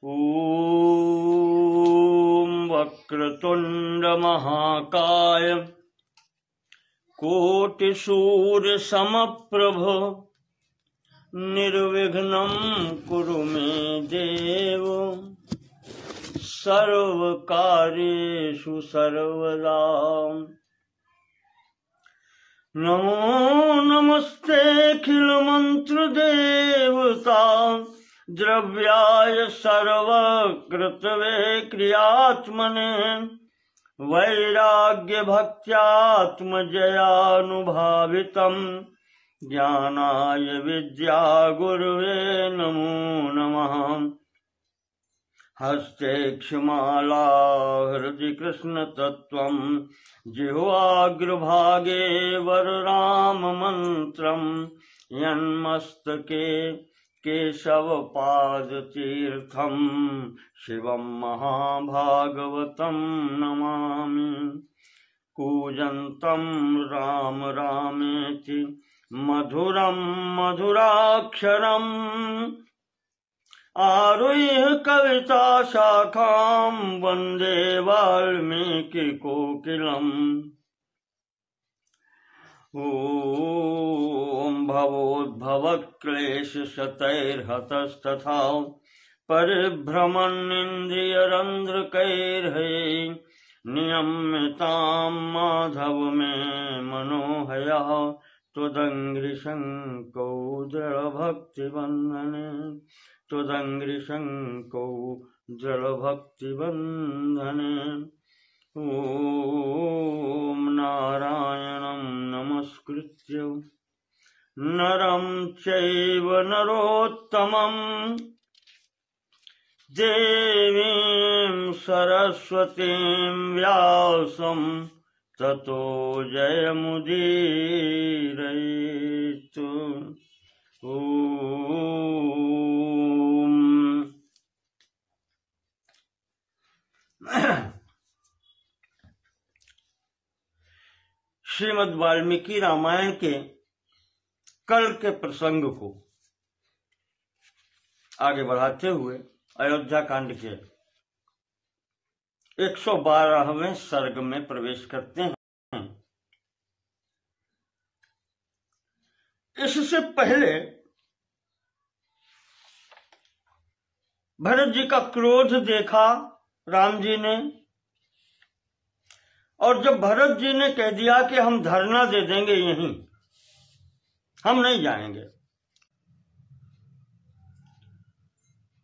ॐ वक्रतुण्ड महाकाय कोटिसूर्यसमप्रभ निर्विघ्नं कुरु मे देव सर्वकार्येषु सर्वदा। नमो नमस्ते मंत्र देवता द्रव्याय सर्वकृतवे क्रियात्मने वैराग्य भक्त्यात्मजयानुभावितं ज्ञानाय विद्या गुरुवे नमो नमः। हस्ते क्षमाला हृदि कृष्ण तत्त्वं जिह्वाग्रभागे वरराम मंत्रं यन्मस्तके केशवपादतीर्थं शिवं महाभागवतं नमामि। कूजन्तं राम रामेति मधुरं मधुराक्षरम् आरुह्य कविता शाखां वन्दे वाल्मीकि कोकिलम्। ॐ भवोद्भवक्लेशशतैर्हतस्तथा परिभ्रमन्निन्द्रियरन्ध्रकैर्हये नियम्यतां माधव मे मनोहयः त्वदङ्घ्रिशङ्कौ दृढभक्तिबन्धने त्वदङ्घ्रिशङ्कौ दृढभक्तिबन्धने। ॐ नारायणं नमस्कृत्य नरं चैव नरोत्तमं देवीं सरस्वतीं व्यासं ततो जयमुदीरयेत्। श्रीमद् वाल्मीकि रामायण के कल के प्रसंग को आगे बढ़ाते हुए अयोध्या कांड के 112वें सर्ग में प्रवेश करते हैं। इससे पहले भरत जी का क्रोध देखा राम जी ने, और जब भरत जी ने कह दिया कि हम धरना दे देंगे यहीं, हम नहीं जाएंगे,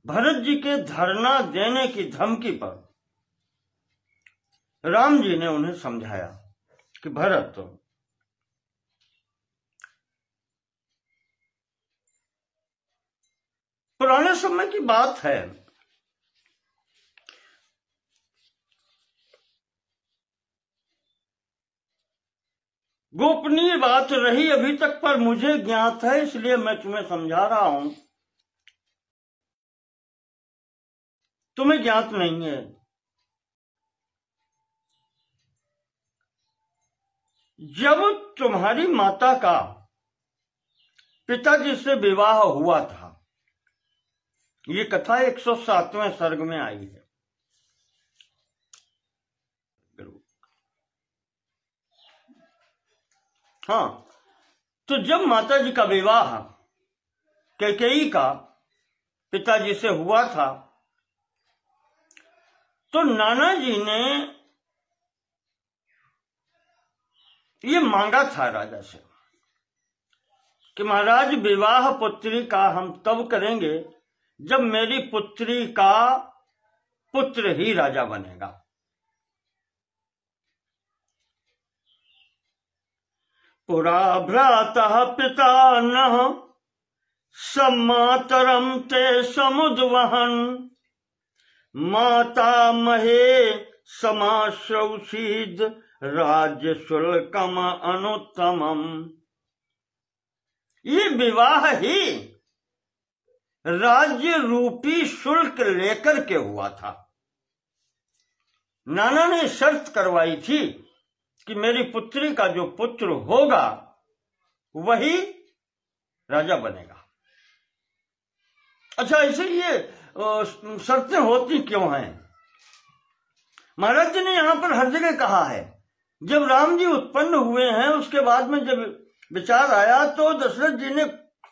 भरत जी के धरना देने की धमकी पर राम जी ने उन्हें समझाया कि भरत, पुराने समय की बात है, गोपनीय बात रही अभी तक पर मुझे ज्ञात है, इसलिए मैं तुम्हें समझा रहा हूं, तुम्हें ज्ञात नहीं है। जब तुम्हारी माता का पिताजी से विवाह हुआ था, ये कथा 107वें सर्ग में आई है। हाँ, तो जब माता जी का विवाह कैकेयी का पिताजी से हुआ था, तो नाना जी ने ये मांगा था राजा से कि महाराज, विवाह पुत्री का हम तब करेंगे जब मेरी पुत्री का पुत्र ही राजा बनेगा। पुरा भ्रातः पिता नः सम्मातरं ते समुद्वहन् माता महे समाश्रौषीद राज्य शुल्कम अनुत्तमम्। ये विवाह ही राज्य रूपी शुल्क लेकर के हुआ था। नाना ने शर्त करवाई थी कि मेरी पुत्री का जो पुत्र होगा वही राजा बनेगा। अच्छा, ऐसे ये शर्तें होती क्यों हैं? महाराज जी ने यहाँ पर हर जगह कहा है, जब राम जी उत्पन्न हुए हैं उसके बाद में जब विचार आया तो दशरथ जी ने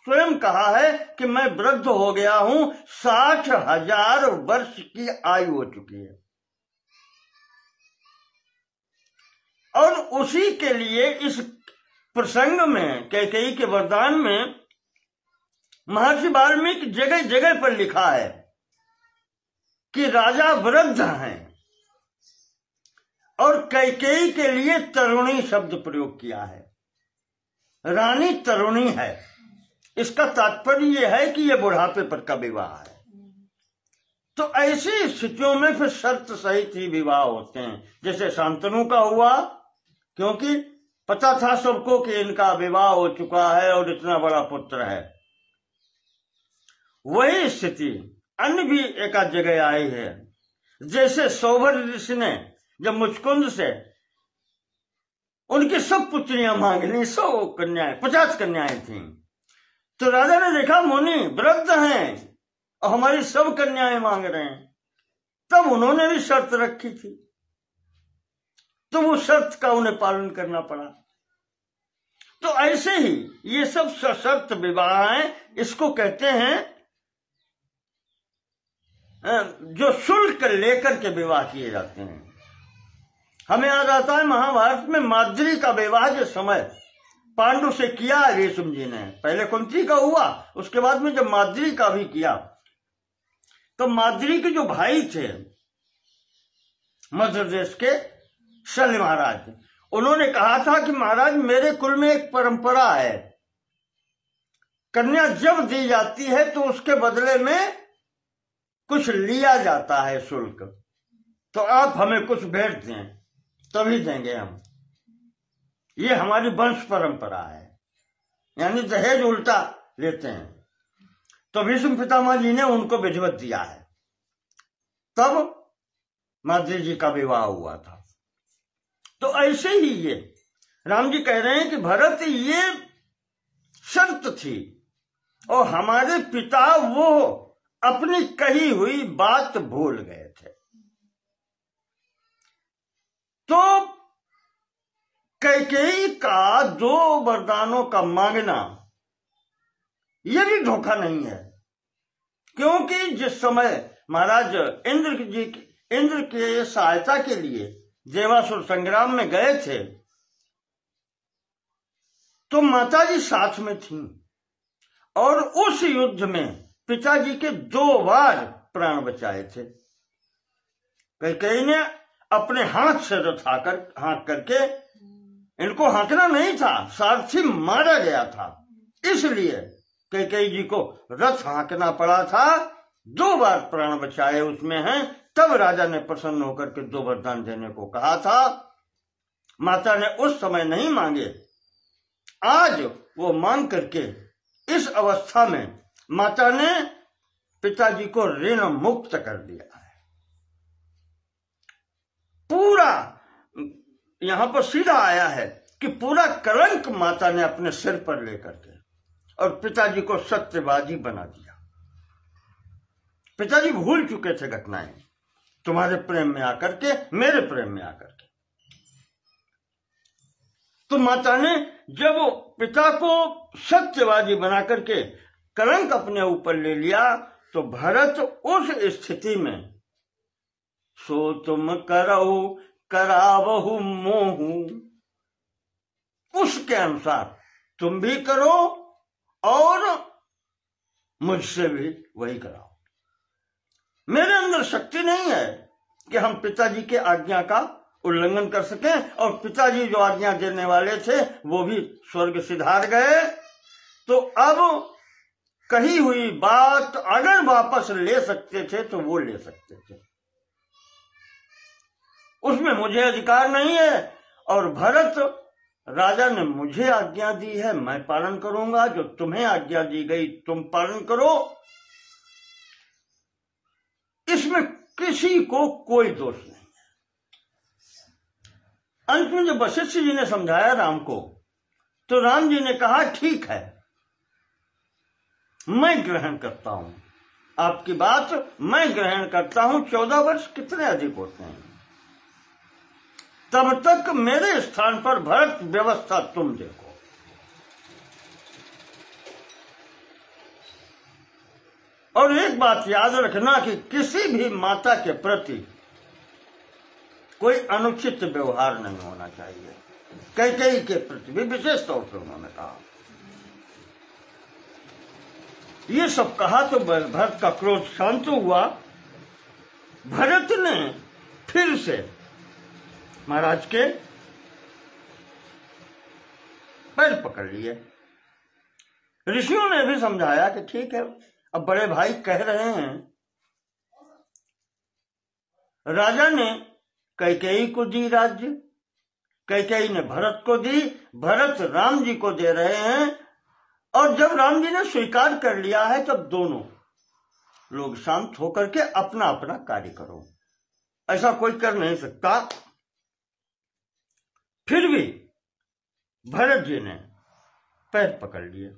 स्वयं कहा है कि मैं वृद्ध हो गया हूं, 60,000 वर्ष की आयु हो चुकी है। और उसी के लिए इस प्रसंग में कैकेयी के वरदान में महर्षि वाल्मीकि जगह जगह पर लिखा है कि राजा वृद्ध हैं और कैकेयी के लिए तरुणी शब्द प्रयोग किया है। रानी तरुणी है, इसका तात्पर्य यह है कि यह बुढ़ापे पर का विवाह है। तो ऐसी स्थितियों में फिर शर्त सहित ही विवाह होते हैं, जैसे शांतनु का हुआ, क्योंकि पता था सबको कि इनका विवाह हो चुका है और इतना बड़ा पुत्र है। वही स्थिति अन्य भी एक आध जगह आई है, जैसे सौभर ऋषि ने जब मुचकुंद से उनकी सब पुत्रियां मांग ली, 100 कन्याएं, 50 कन्याएं थीं, तो राजा ने देखा मुनि वृद्ध हैं और हमारी सब कन्याएं मांग रहे हैं, तब उन्होंने भी शर्त रखी थी, तो वो शर्त का उन्हें पालन करना पड़ा। तो ऐसे ही ये सब सशर्त विवाह हैं, इसको कहते हैं जो शुल्क लेकर के विवाह किए जाते हैं। हमें याद आता है महाभारत में माद्री का विवाह जो समय पांडु से किया रेशम जी ने, पहले कुंती का हुआ, उसके बाद में जब माद्री का भी किया, तो माद्री के जो भाई थे मध्य प्रदेश के शल्य महाराज, उन्होंने कहा था कि महाराज मेरे कुल में एक परंपरा है, कन्या जब दी जाती है तो उसके बदले में कुछ लिया जाता है शुल्क, तो आप हमें कुछ भेंट दें तभी देंगे हम। ये हमारी वंश परंपरा है, यानी दहेज उल्टा लेते हैं। तो भीष्म पितामह जी ने उनको विधिवत दिया है, तब माद्री जी का विवाह हुआ था। तो ऐसे ही ये राम जी कह रहे हैं कि भरत ये शर्त थी और हमारे पिता वो अपनी कही हुई बात भूल गए थे। तो कैकेयी का 2 वरदानों का मांगना यह भी धोखा नहीं है, क्योंकि जिस समय महाराज इंद्र के सहायता के लिए देवासुर संग्राम में गए थे तो माताजी साथ में थीं और उस युद्ध में पिताजी के 2 बार प्राण बचाए थे। कैकेयी ने अपने हाथ से रथ हाँक करके, इनको हाँकना नहीं था, सारथी मारा गया था, इसलिए कैकेयी जी को रथ हाँकना पड़ा था। 2 बार प्राण बचाए उसमें हैं। तब राजा ने प्रसन्न होकर के 2 वरदान देने को कहा था। माता ने उस समय नहीं मांगे, आज वो मांग करके इस अवस्था में माता ने पिताजी को ऋण मुक्त कर दिया है। पूरा यहां पर सीधा आया है कि पूरा कलंक माता ने अपने सिर पर लेकर के और पिताजी को सत्यवादी बना दिया। पिताजी भूल चुके थे घटनाएं, तुम्हारे प्रेम में आकर के, मेरे प्रेम में आकर के। तो माता ने जब पिता को सत्यवादी बना करके कलंक अपने ऊपर ले लिया, तो भरत उस स्थिति में सो तुम करो करावहु मोहू, उसके अनुसार तुम भी करो और मुझसे भी वही कराओ। मेरे अंदर शक्ति नहीं है कि हम पिताजी के आज्ञा का उल्लंघन कर सकें, और पिताजी जो आज्ञा देने वाले थे वो भी स्वर्ग सिधार गए। तो अब कही हुई बात अगर वापस ले सकते थे तो वो ले सकते थे, उसमें मुझे अधिकार नहीं है। और भरत राजा ने मुझे आज्ञा दी है, मैं पालन करूंगा, जो तुम्हें आज्ञा दी गई तुम पालन करो, इसमें किसी को कोई दोष नहीं है। अंत में जब वशिष्ठ जी ने समझाया राम को, तो राम जी ने कहा ठीक है, मैं ग्रहण करता हूं, आपकी बात मैं ग्रहण करता हूं। 14 वर्ष कितने अधिक होते हैं? तब तक मेरे स्थान पर भरत व्यवस्था तुम देखो। और एक बात याद रखना कि किसी भी माता के प्रति कोई अनुचित व्यवहार नहीं होना चाहिए। कैकेयी के प्रति भी विशेष तौर पर उन्होंने कहा। ये सब कहा तो भरत का क्रोध शांत हुआ। भरत ने फिर से महाराज के पैर पकड़ लिए। ऋषियों ने भी समझाया कि ठीक है, अब बड़े भाई कह रहे हैं। राजा ने कैकेयी को दी राज्य, कैकेयी ने भरत को दी, भरत राम जी को दे रहे हैं। और जब राम जी ने स्वीकार कर लिया है तब दोनों लोग शांत होकर के अपना अपना कार्य करो। ऐसा कोई कर नहीं सकता। फिर भी भरत जी ने पैर पकड़ लिए।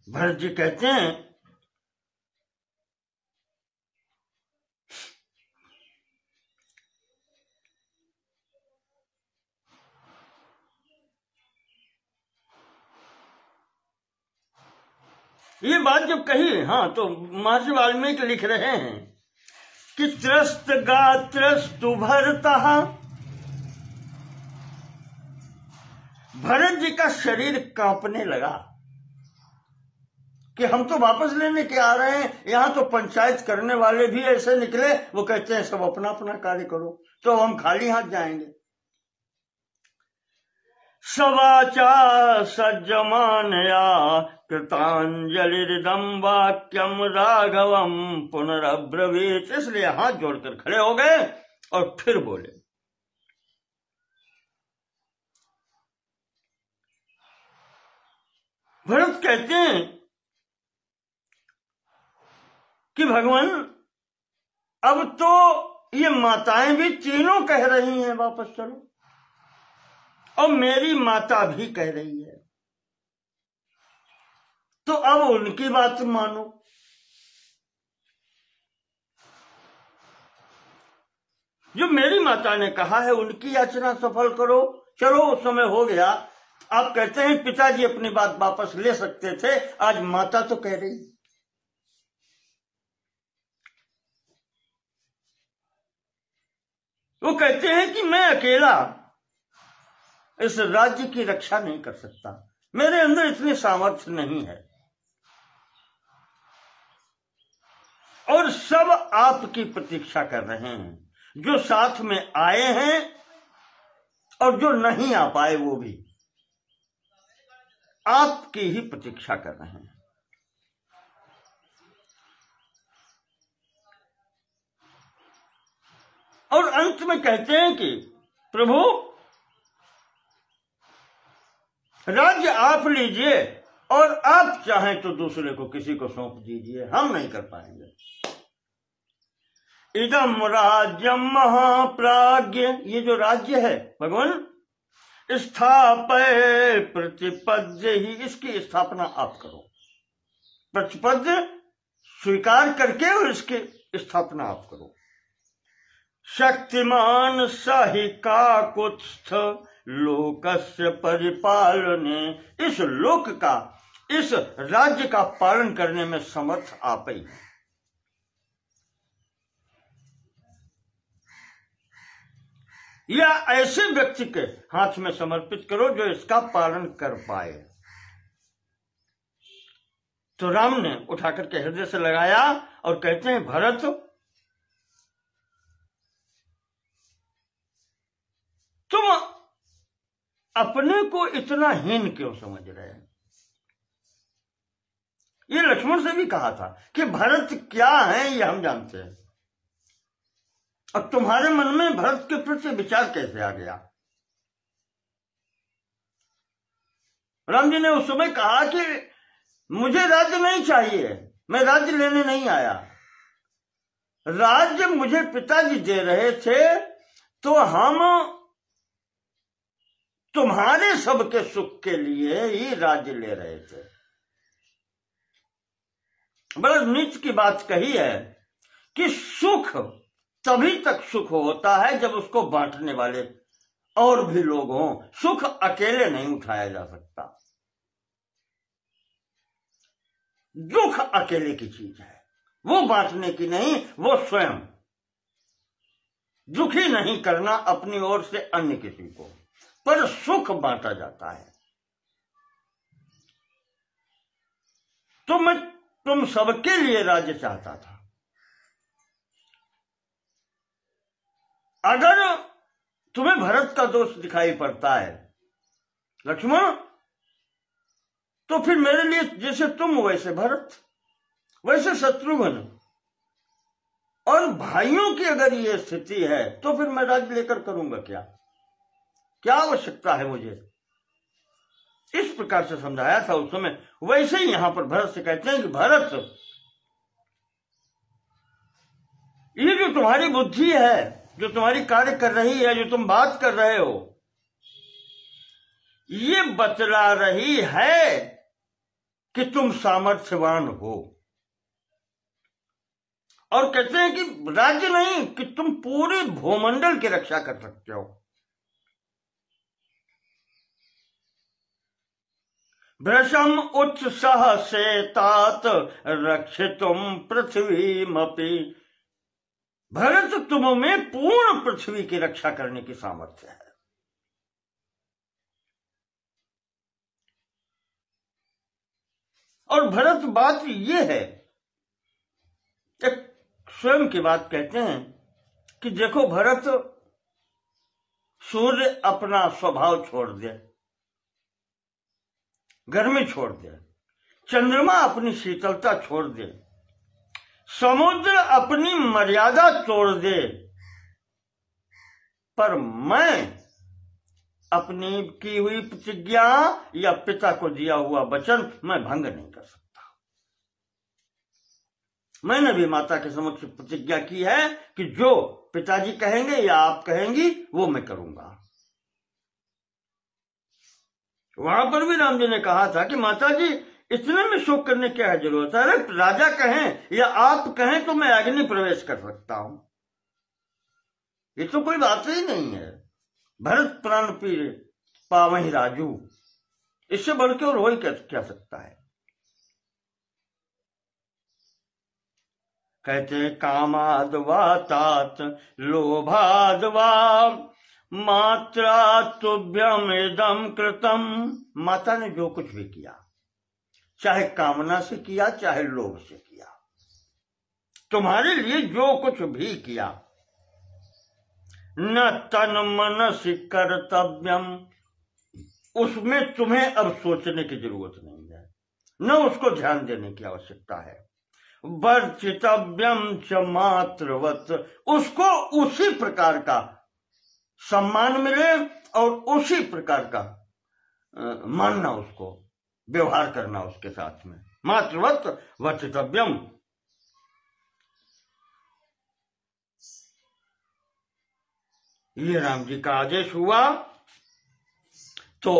भरत जी कहते हैं ये बात जब कही, हाँ, तो महर्षि वाल्मीकि लिख रहे हैं कि त्रस्त गात्रस्तु भरतः, भरत जी का शरीर कांपने लगा कि हम तो वापस लेने के आ रहे हैं, यहां तो पंचायत करने वाले भी ऐसे निकले, वो कहते हैं सब अपना अपना कार्य करो, तो हम खाली हाथ जाएंगे। सवाचा सज्जमानया कृतांजलिर्दम वाक्यम राघवम पुनरब्रवीत। इसलिए हाथ जोड़कर खड़े हो गए और फिर बोले। भरत कहते हैं कि भगवान, अब तो ये माताएं भी तीनों कह रही हैं वापस चलो, और मेरी माता भी कह रही है, तो अब उनकी बात मानो। जो मेरी माता ने कहा है उनकी याचना सफल करो। चलो, उस समय हो गया। आप कहते हैं पिताजी अपनी बात वापस ले सकते थे, आज माता तो कह रही। वो कहते हैं कि मैं अकेला इस राज्य की रक्षा नहीं कर सकता, मेरे अंदर इतनी सामर्थ्य नहीं है, और सब आपकी प्रतीक्षा कर रहे हैं। जो साथ में आए हैं और जो नहीं आ पाए वो भी आपकी ही प्रतीक्षा कर रहे हैं। और अंत में कहते हैं कि प्रभु, राज्य आप लीजिए और आप चाहें तो दूसरे को किसी को सौंप दीजिए, हम नहीं कर पाएंगे। इदम राज्यम महाप्राज्ञ, ये जो राज्य है भगवान, स्थापय प्रतिपद्य ही, इसकी स्थापना आप करो। प्रतिपद्य स्वीकार करके और इसकी स्थापना आप करो। शक्तिमान सहि काकुत्स्थ लोकस्य परिपालने, इस लोक का, इस राज्य का पालन करने में समर्थ आप ही हैं। या ऐसे व्यक्ति के हाथ में समर्पित करो जो इसका पालन कर पाए। तो राम ने उठाकर के हृदय से लगाया और कहते हैं, भरत, तुम अपने को इतना हीन क्यों समझ रहे हैं? ये लक्ष्मण से भी कहा था कि भरत क्या है ये हम जानते हैं, अब तुम्हारे मन में भरत के प्रति विचार कैसे आ गया? राम जी ने उस समय कहा कि मुझे राज्य नहीं चाहिए, मैं राज्य लेने नहीं आया, राज्य मुझे पिताजी दे रहे थे, तो हम तुम्हारे सबके सुख के लिए ही राज्य ले रहे थे। बड़ा नीच की बात कही है कि सुख तभी तक सुख होता है जब उसको बांटने वाले और भी लोग हों। सुख अकेले नहीं उठाया जा सकता। दुख अकेले की चीज है, वो बांटने की नहीं, वो स्वयं। दुखी नहीं करना अपनी ओर से अन्य किसी को, पर सुख बांटा जाता है। तो मैं तुम सबके लिए राज्य चाहता था। अगर तुम्हें भरत का दोष दिखाई पड़ता है लक्ष्मण, तो फिर मेरे लिए जैसे तुम वैसे भरत, वैसे शत्रुघ्न, और भाइयों की अगर ये स्थिति है तो फिर मैं राज्य लेकर करूंगा क्या? क्या आवश्यकता है मुझे? इस प्रकार से समझाया था उस समय। वैसे ही यहां पर भरत से कहते हैं कि भरत, ये जो तुम्हारी बुद्धि है, जो तुम्हारी कार्य कर रही है, जो तुम बात कर रहे हो, ये बतला रही है कि तुम सामर्थ्यवान हो। और कहते हैं कि राज्य नहीं, कि तुम पूरे भूमंडल की रक्षा कर सकते हो। भृशम उत्साह से तात रक्षितुम पृथ्वीमपि। भरत तुम में पूर्ण पृथ्वी की रक्षा करने की सामर्थ्य है। और भरत बात ये है, एक स्वयं की बात कहते हैं कि देखो भरत, सूर्य अपना स्वभाव छोड़ दे, गर्मी छोड़ दे, चंद्रमा अपनी शीतलता छोड़ दे, समुद्र अपनी मर्यादा तोड़ दे, पर मैं अपनी की हुई प्रतिज्ञा या पिता को दिया हुआ वचन मैं भंग नहीं कर सकता। मैंने भी माता के समक्ष प्रतिज्ञा की है कि जो पिताजी कहेंगे या आप कहेंगी वो मैं करूंगा। वहां पर भी राम जी ने कहा था कि माता जी, इतने में शोक करने की क्या जरूरत है? अरे राजा कहें या आप कहें तो मैं अग्नि प्रवेश कर सकता हूं, ये तो कोई बात ही नहीं है। भरत प्राण पीर पावहि राजू, इससे बढ़ के और हो ही क्या सकता है। कहते कामादवा तात लोभादवा मात्रा तुभ्यम इदम कृतम। माता ने जो कुछ भी किया, चाहे कामना से किया चाहे लोभ से किया, तुम्हारे लिए जो कुछ भी किया, न तन मनसि कर्तव्यम, उसमें तुम्हें अब सोचने की जरूरत नहीं है, न उसको ध्यान देने की आवश्यकता है। वर्चितव्यम च मात्रवत, उसको उसी प्रकार का सम्मान मिले और उसी प्रकार का मानना, उसको व्यवहार करना उसके साथ में। मात्रवत वर्चितव्यम। ये राम जी का आदेश हुआ तो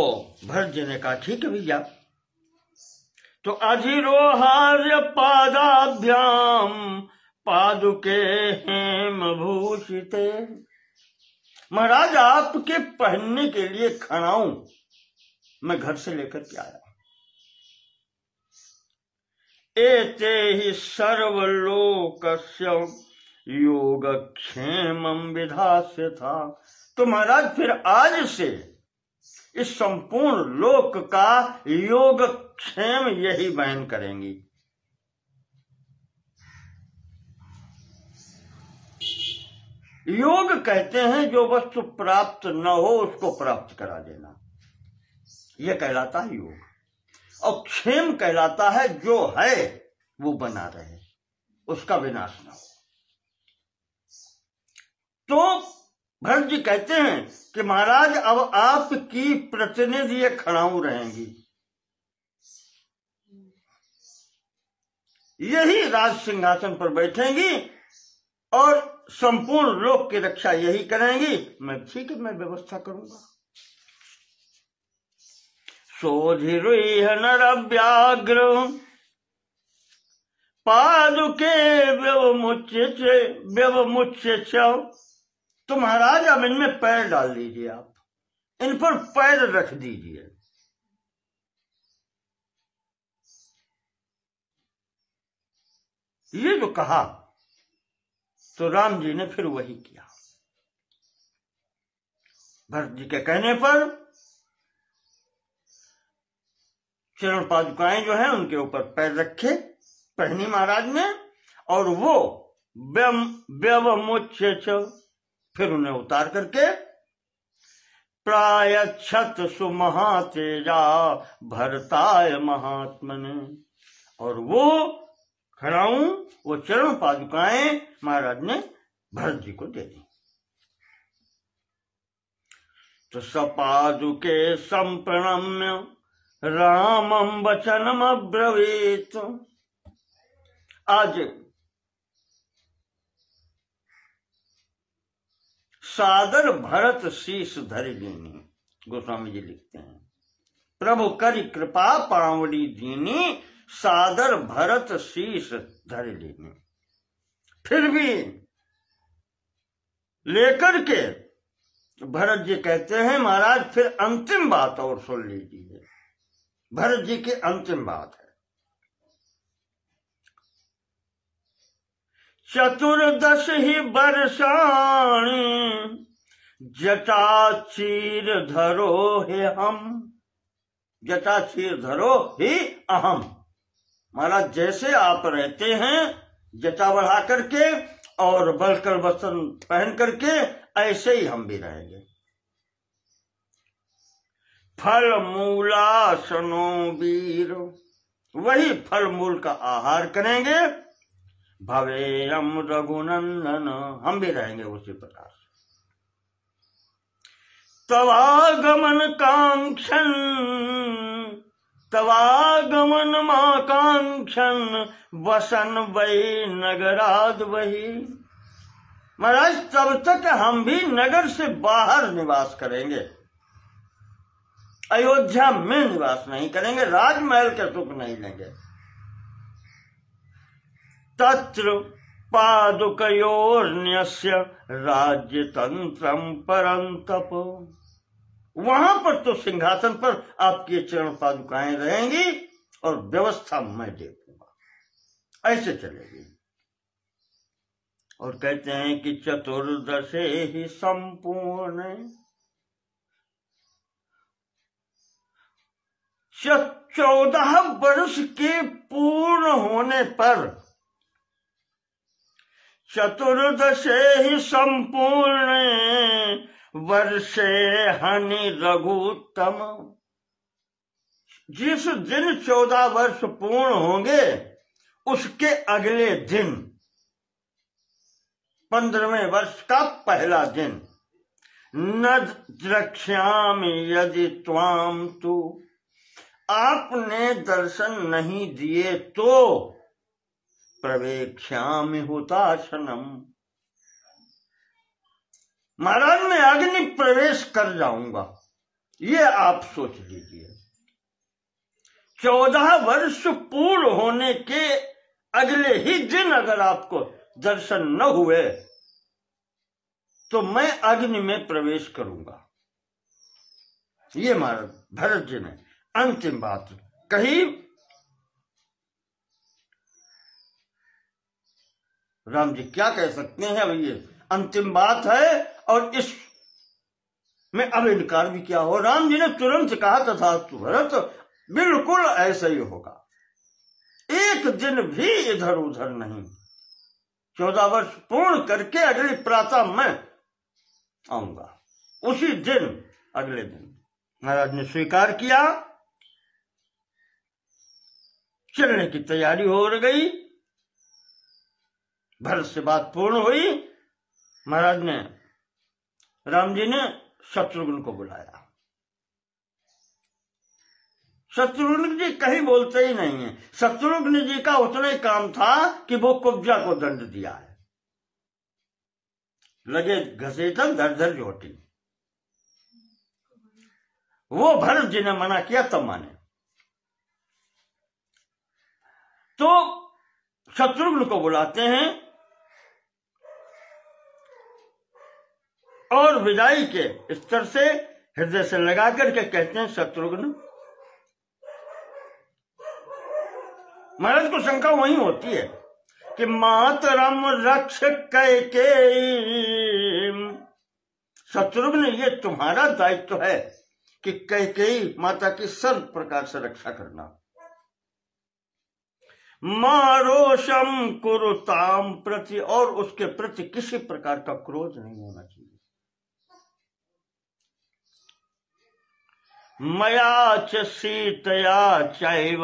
भरत जी ने कहा ठीक है भैया। तो अधिरोहार्य पादाभ्याम पादुके हेम भूषिते। महाराज, आपके पहनने के लिए खड़ाऊं मैं घर से लेकर के आया। एते ही सर्वलोकस्य योगक्षेमं विधास्य था। तो महाराज फिर आज से इस संपूर्ण लोक का योगक्षेम यही बहन करेंगी। योग कहते हैं जो वस्तु प्राप्त न हो उसको प्राप्त करा देना, यह कहलाता है योग। और क्षेम कहलाता है जो है वो बना रहे, उसका विनाश न हो। तो भरत जी कहते हैं कि महाराज अब आपकी प्रतिनिधि खड़ाऊ रहेंगी, यही राज सिंहासन पर बैठेंगी और संपूर्ण लोक की रक्षा यही करेंगी। मैं ठीक है, मैं व्यवस्था करूंगा। शोधिरुह नरव्याघ्र पादुके व्यवमुच्य तो महाराज अब इनमें पैर डाल दीजिए, आप इन पर पैर रख दीजिए। ये जो कहा तो राम जी ने फिर वही किया। भरत जी के कहने पर चरण पादुकाएं जो है उनके ऊपर पैर रखे पहनी महाराज ने, और वो व्यवमुच्य फिर उन्हें उतार करके प्रायच्छत सुमहातेजा भरताय महात्मने, और वो खड़ाऊं वो चरण पादुकाएं महाराज ने भरत जी को दे दी। तो सपादुके संप्रणम्य रामं वचनम अब्रवीत। आज सादर भरत शीश धरि दीनी, गोस्वामी जी लिखते हैं, प्रभु करि कृपा पावड़ी दीनी, सादर भरत शीश धरि दीनी। फिर भी लेकर के भरत जी कहते हैं महाराज फिर अंतिम बात और सुन लीजिए। भरत जी की अंतिम बात है, चतुर्दश ही वर्षाणि जटा चीर धरो हे हम, जटा चीर धरो ही अहम। महाराज जैसे आप रहते हैं जटा बढ़ा करके और बलकर वस्त्र पहन करके, ऐसे ही हम भी रहेंगे। फल मूलासनो वीर, वही फल मूल का आहार करेंगे। भवेयम रघुनंदन, हम भी रहेंगे उसी प्रकार से। तवागमन कांक्षन, तवागमन माकांक्षन, वसन वही नगराद वही। महाराज तब तक हम भी नगर से बाहर निवास करेंगे, अयोध्या में निवास नहीं करेंगे, राजमहल के सुख नहीं लेंगे। तत्र पादुकयोर्न्यस्य राज्य तंत्रम परंतप, वहां पर तो सिंहासन पर आपकी चरण पादुकाएं रहेंगी और व्यवस्था मैं देखूंगा, ऐसे चलेगी। और कहते हैं कि चतुर्दशे ही संपूर्ण, 14 वर्ष के पूर्ण होने पर, चतुर्दशे ही संपूर्ण वर्षे हनि रघुत्तम। जिस दिन 14 वर्ष पूर्ण होंगे उसके अगले दिन 15वें वर्ष का पहला दिन, न द्रक्ष्यामि यदि त्वाम तु, आपने दर्शन नहीं दिए तो प्रवेक्ष्यामि हुताशनम, महाराज मैं अग्नि प्रवेश कर जाऊंगा, ये आप सोच लीजिए। 14 वर्ष पूर्ण होने के अगले ही दिन अगर आपको दर्शन न हुए तो मैं अग्नि में प्रवेश करूंगा। ये महाराज भरत जी ने अंतिम बात कही। राम जी क्या कह सकते हैं, अब ये अंतिम बात है और इस में अब इनकार भी क्या हो। राम जी ने तुरंत कहा तथास्तु भरत, बिल्कुल ऐसा ही होगा, एक दिन भी इधर उधर नहीं। 14 वर्ष पूर्ण करके अगले प्रातः मैं आऊंगा, उसी दिन अगले दिन। महाराज ने स्वीकार किया, चलने की तैयारी हो गई। भरत से बात पूर्ण हुई। महाराज ने, राम जी ने शत्रुघ्न को बुलाया। शत्रुघ्न जी कहीं बोलते ही नहीं है। शत्रुघ्न जी का उतना ही काम था कि वो कुब्जा को दंड दिया है, लगे घसीटन धर धर झोटी। वो भरत जी ने मना किया तब माने। तो शत्रुघ्न को बुलाते हैं और विदाई के स्तर से हृदय से लगा करके कहते हैं, शत्रुघ्न, महाराज को शंका वही होती है कि मातरम रक्ष कैकेयी, शत्रुघ्न ये तुम्हारा दायित्व है कि कैकेयी माता की सर्व प्रकार से रक्षा करना। मारोषम कुरुताम प्रति, और उसके प्रति किसी प्रकार का क्रोध नहीं होना चाहिए। मया च सीतया चैव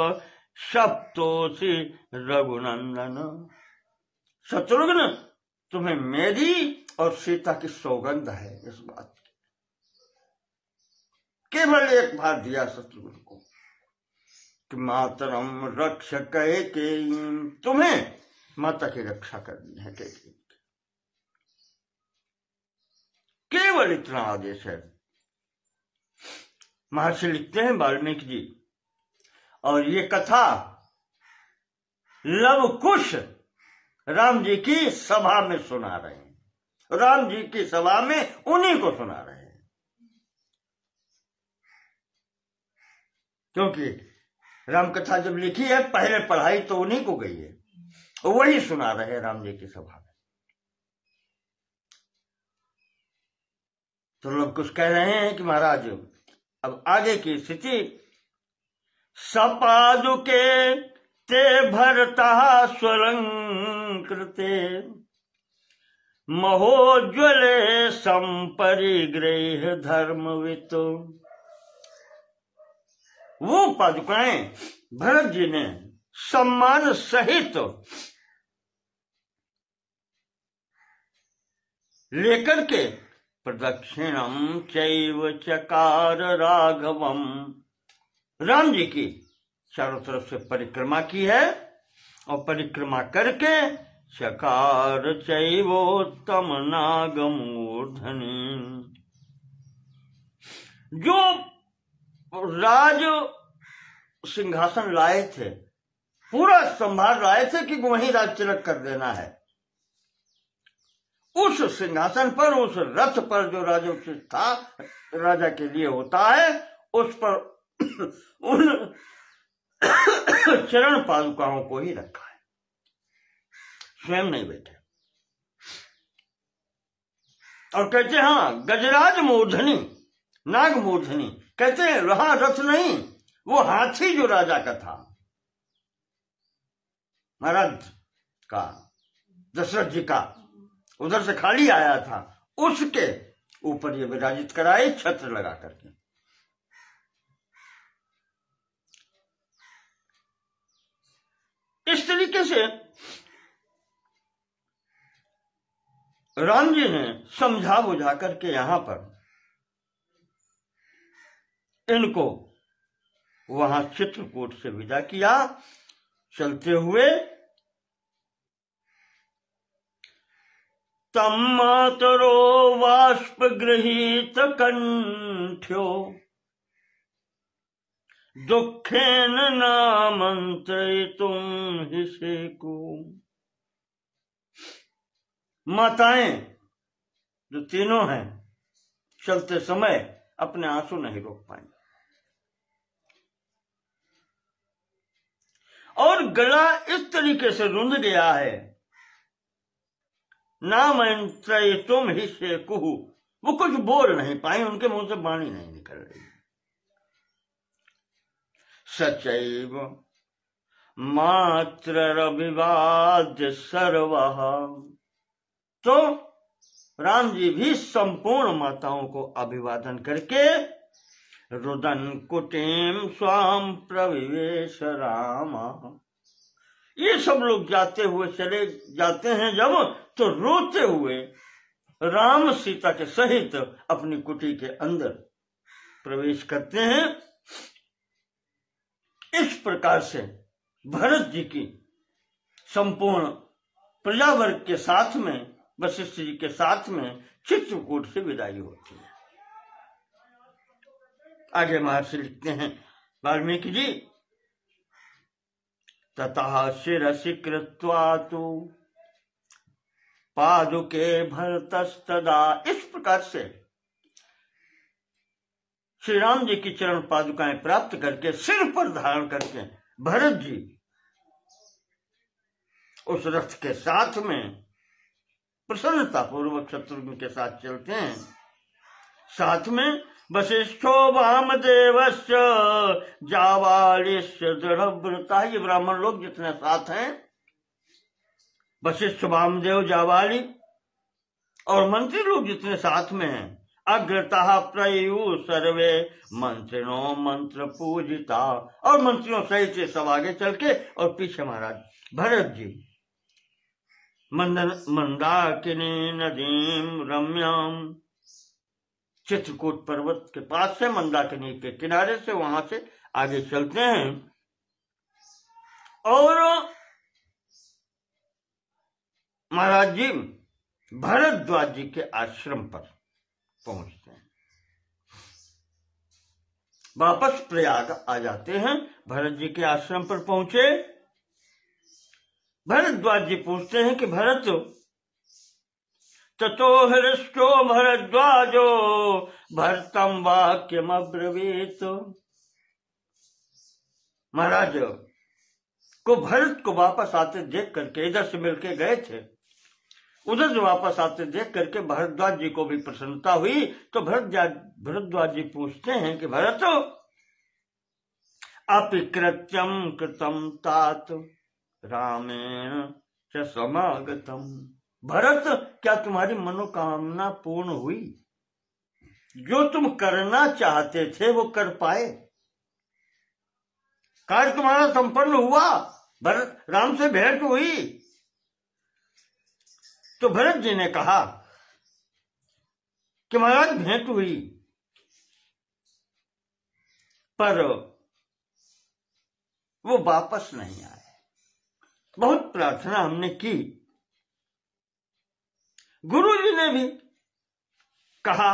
सप्तोषि रघुनंदन, शत्रुघ्न तुम्हें मेरी और सीता की सौगंध है इस बात की। केवल एक बात दिया शत्रुघ्न को कि मातरम रक्ष कैकेयी, तुम्हें माता की रक्षा करनी है कैकेयी, केवल इतना आदेश है। महर्षि लिखते हैं वाल्मीकि जी, और ये कथा लव कुश राम जी की सभा में सुना रहे हैं, राम जी की सभा में उन्हीं को सुना रहे हैं, क्योंकि राम कथा जब लिखी है पहले पढ़ाई तो उन्हीं को गई है, वही सुना रहे हैं राम जी की सभा में। तो लोग कुछ कह रहे हैं कि महाराज अब आगे की स्थिति, सपादुके ते भरता स्वलंकृते महोज्वले संपरिगृह धर्मवित, वो पादुकाएं भरत जी ने सम्मान सहित लेकर के प्रदक्षिणम चैव चकार राघवम, राम जी की चारों तरफ से परिक्रमा की है, और परिक्रमा करके चकार चैवोत्तम नागमूर्धनि, जो राज सिंहासन लाए थे पूरा संभाल लाए थे कि वहीं राज तिलक कर देना है, उस सिंहासन पर, उस रथ पर जो राजोचित था, राजा के लिए होता है, उस पर उन चरण पादुकाओं को ही रखा है, स्वयं नहीं बैठे। और कहते हैं हाँ गजराज मूर्धनी, नाग मूर्धनी, कहते हैं वहां रथ नहीं, वो हाथी जो राजा का था, महाराज का, दशरथ जी का, उधर से खाली आया था, उसके ऊपर ये विराजित कराए छत्र लगा करके। इस तरीके से राम जी ने समझा बुझा करके यहां पर इनको वहां चित्रकूट से विदा किया। चलते हुए तम मातरो वाष्प गृहीत कंठ्यो दुखेन नामंत्रितुम हिसेको, माताएं जो तीनों हैं चलते समय अपने आंसू नहीं रोक पाई, और गला इस तरीके से रुंध गया है, नामंत्रितुम हिसेको, वो कुछ बोल नहीं पाई, उनके मुंह से वाणी नहीं निकल रही। सचैव मात्र रविवाद्य सर्वः, तो राम जी भी संपूर्ण माताओं को अभिवादन करके रुदन कुटीम स्वाम प्रविवेश राम, ये सब लोग जाते हुए चले जाते हैं जब, तो रोते हुए राम सीता के सहित अपनी कुटी के अंदर प्रवेश करते हैं। इस प्रकार से भरत जी की संपूर्ण प्रजावर्ग के साथ में, वशिष्ठ जी के साथ में चित्रकूट से विदाई होती है। आगे महर्षि लिखते हैं वाल्मीकि जी, ततः शिरसि कृत्वा तु पादुके भरतस्तदा। इस प्रकार से श्री राम जी की चरण पादुकाएं प्राप्त करके सिर पर धारण करके भरत जी उस रथ के साथ में प्रसन्नता पूर्वक शत्रुघ्न के साथ चलते हैं। साथ में वशिष्ठो वामदेवश्च जावालिश्च दृढ़व्रता। ये ब्राह्मण लोग जितने साथ हैं, वशिष्ठ वामदेव जावाली और मंत्री लोग जितने साथ में हैं, अग्रतः प्रयु सर्वे मंत्रिणों मंत्र पूजिता। और मंत्रियों सहित से सब आगे चल के, और पीछे महाराज भरत जी मंदाकिनी नदीम रम्याम, चित्रकूट पर्वत के पास से मंदाकिनी के किनारे से वहां से आगे चलते हैं और महाराज जी भरद्वाज जी के आश्रम पर पहुंचते हैं। वापस प्रयाग आ जाते हैं। भरत जी के आश्रम पर पहुंचे, भरद्वाज जी पूछते हैं कि भरत, ततो हृष्टो भरद्वाजो भरतम वाक्यम अब्रवीत। महाराज को भरत को वापस आते देख करके, इधर से मिलके गए थे, उधर से वापस आते देख करके भरद्वाज जी को भी प्रसन्नता हुई। तो भरद्वाज जी पूछते हैं कि भरत, अपि कृत्यम कृतम तात रामेण च समागतम। भरत, क्या तुम्हारी मनोकामना पूर्ण हुई? जो तुम करना चाहते थे वो कर पाए? कार्य तुम्हारा संपन्न हुआ? भरत, राम से भेंट हुई? तो भरत जी ने कहा कि महाराज भेंट हुई, पर वो वापस नहीं आए। बहुत प्रार्थना हमने की, गुरु जी ने भी कहा,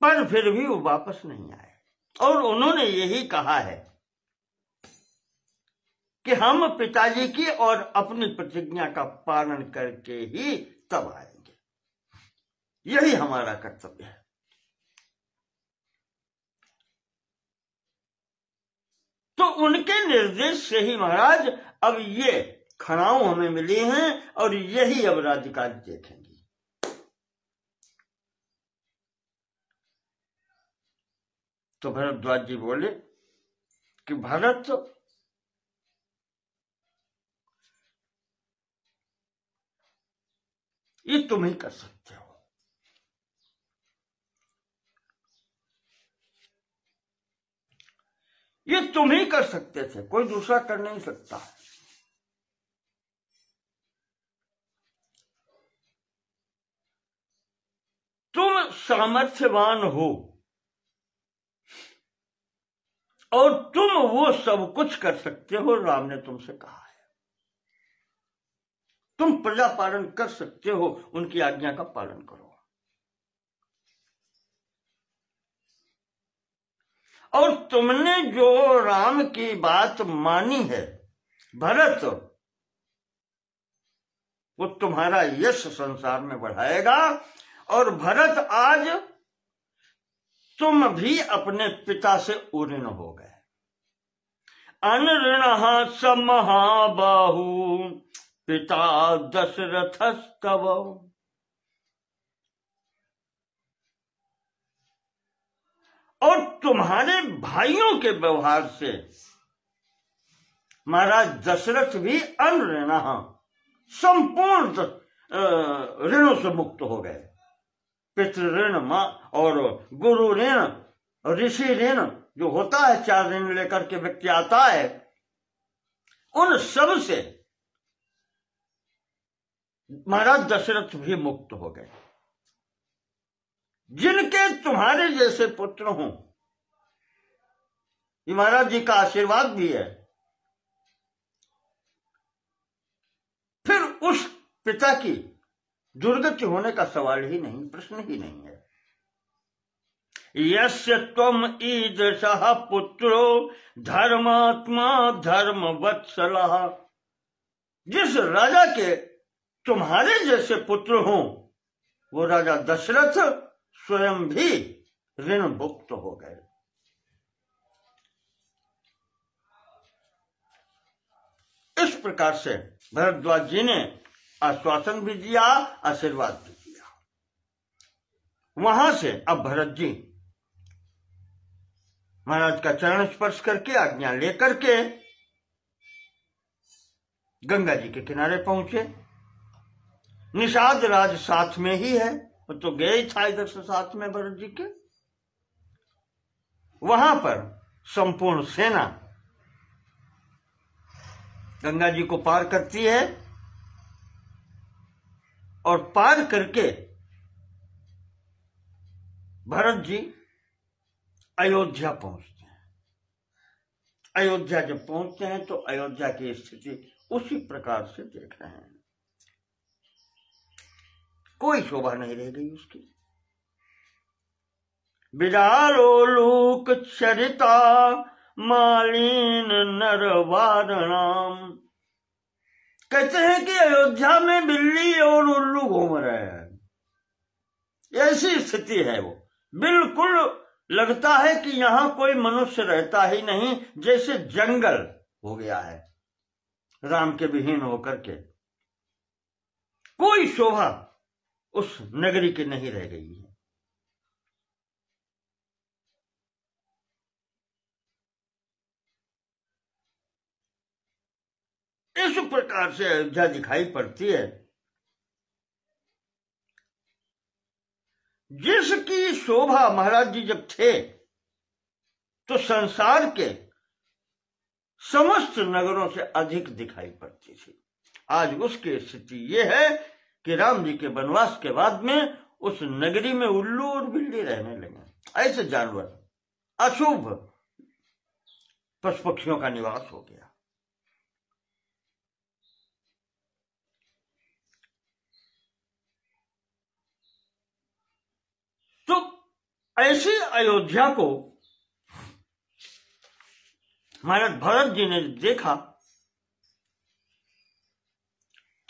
पर फिर भी वो वापस नहीं आए। और उन्होंने यही कहा है कि हम पिताजी की और अपनी प्रतिज्ञा का पालन करके ही तब आएंगे। यही हमारा कर्तव्य है। तो उनके निर्देश से ही महाराज अब ये खड़ाऊ हमें मिली हैं और यही अब राज्यकार्य देखेंगे। तो भरद्वाज जी बोले कि भरत, ये तुम ही कर सकते हो। ये तुम ही कर सकते थे, कोई दूसरा कर नहीं सकता। तुम सामर्थ्यवान हो और तुम वो सब कुछ कर सकते हो, राम ने तुमसे कहा है। तुम प्रजा पालन कर सकते हो, उनकी आज्ञा का पालन करो। और तुमने जो राम की बात मानी है भरत, वो तुम्हारा यश संसार में बढ़ाएगा। और भरत, आज तुम भी अपने पिता से ऋण हो गए। अनऋण स महाबाहु पिता दशरथस्तव। और तुम्हारे भाइयों के व्यवहार से महाराज दशरथ भी अनऋण, संपूर्ण ऋणों से मुक्त हो गए। पितृ ऋण और गुरु ऋण, ऋषि ऋण जो होता है, 4 ऋण लेकर के व्यक्ति आता है, उन सब से महाराज दशरथ भी मुक्त हो गए। जिनके तुम्हारे जैसे पुत्र हों, ये महाराज जी का आशीर्वाद भी है। फिर उस पिता की दुर्गति होने का सवाल ही नहीं, प्रश्न ही नहीं है। यस्य त्वम ईदृशः पुत्रो धर्मात्मा धर्मवत्सलः। जिस राजा के तुम्हारे जैसे पुत्र हों, वो राजा दशरथ स्वयं भी ऋण मुक्त हो गए। इस प्रकार से भरद्वाज जी ने आश्वासन भी दिया, आशीर्वाद भी दिया। वहां से अब भरत जी महाराज का चरण स्पर्श करके आज्ञा लेकर के गंगा जी के किनारे पहुंचे। निषाद राज साथ में ही है, वो तो गए ही था इधर से साथ में भरत जी के। वहां पर संपूर्ण सेना गंगा जी को पार करती है और पार करके भरत जी अयोध्या पहुंचते हैं। अयोध्या जब पहुंचते हैं तो अयोध्या की स्थिति उसी प्रकार से देख रहे हैं, कोई शोभा नहीं रह गई उसकी। विदारोलूक चरिता मालिन नरवारणाम। कहते हैं कि अयोध्या में बिल्ली और उल्लू घूम रहे हैं, ऐसी स्थिति है। वो बिल्कुल लगता है कि यहां कोई मनुष्य रहता ही नहीं, जैसे जंगल हो गया है राम के विहीन होकर के। कोई शोभा उस नगरी की नहीं रह गई है। इस प्रकार से अयोध्या दिखाई पड़ती है, जिसकी शोभा महाराज जी जब थे तो संसार के समस्त नगरों से अधिक दिखाई पड़ती थी। आज उसकी स्थिति यह है कि राम जी के वनवास के बाद में उस नगरी में उल्लू और बिल्ली रहने लगे। ऐसे जानवर, अशुभ पशु पक्षियों का निवास हो गया। तो ऐसी अयोध्या को महाराज भरत जी ने देखा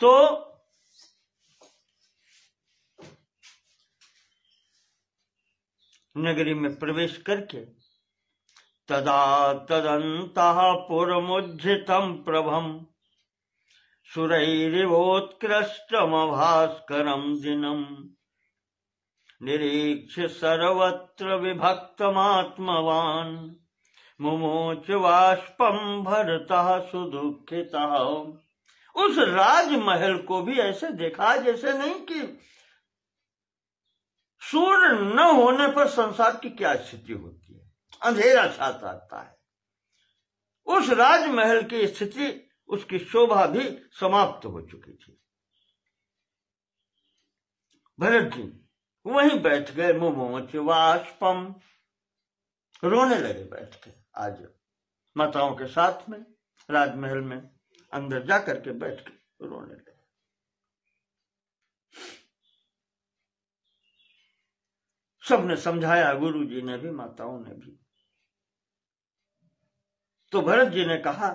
तो नगरी में प्रवेश करके तदा तदन्तः पुरमुज्झितं प्रभं सुरैरिवोत्कृष्टमभास्करं दिनं निरीक्ष्य सर्वत्र विभक्तमात्मवान् मुमोच बाष्पं भरतः सुदुःखितः। उस राजमहल को भी ऐसे देखा जैसे नहीं कि सूर्य न होने पर संसार की क्या स्थिति होती है, अंधेरा छाता आता है। उस राजमहल की स्थिति, उसकी शोभा भी समाप्त हो चुकी थी। भरत जी वहीं बैठ गए, मुमोच बाष्पम, रोने लगे बैठ के। आज माताओं के साथ में राजमहल में अंदर जाकर के बैठ के रोने लगे। सबने समझाया, गुरु जी ने भी, माताओं ने भी। तो भरत जी ने कहा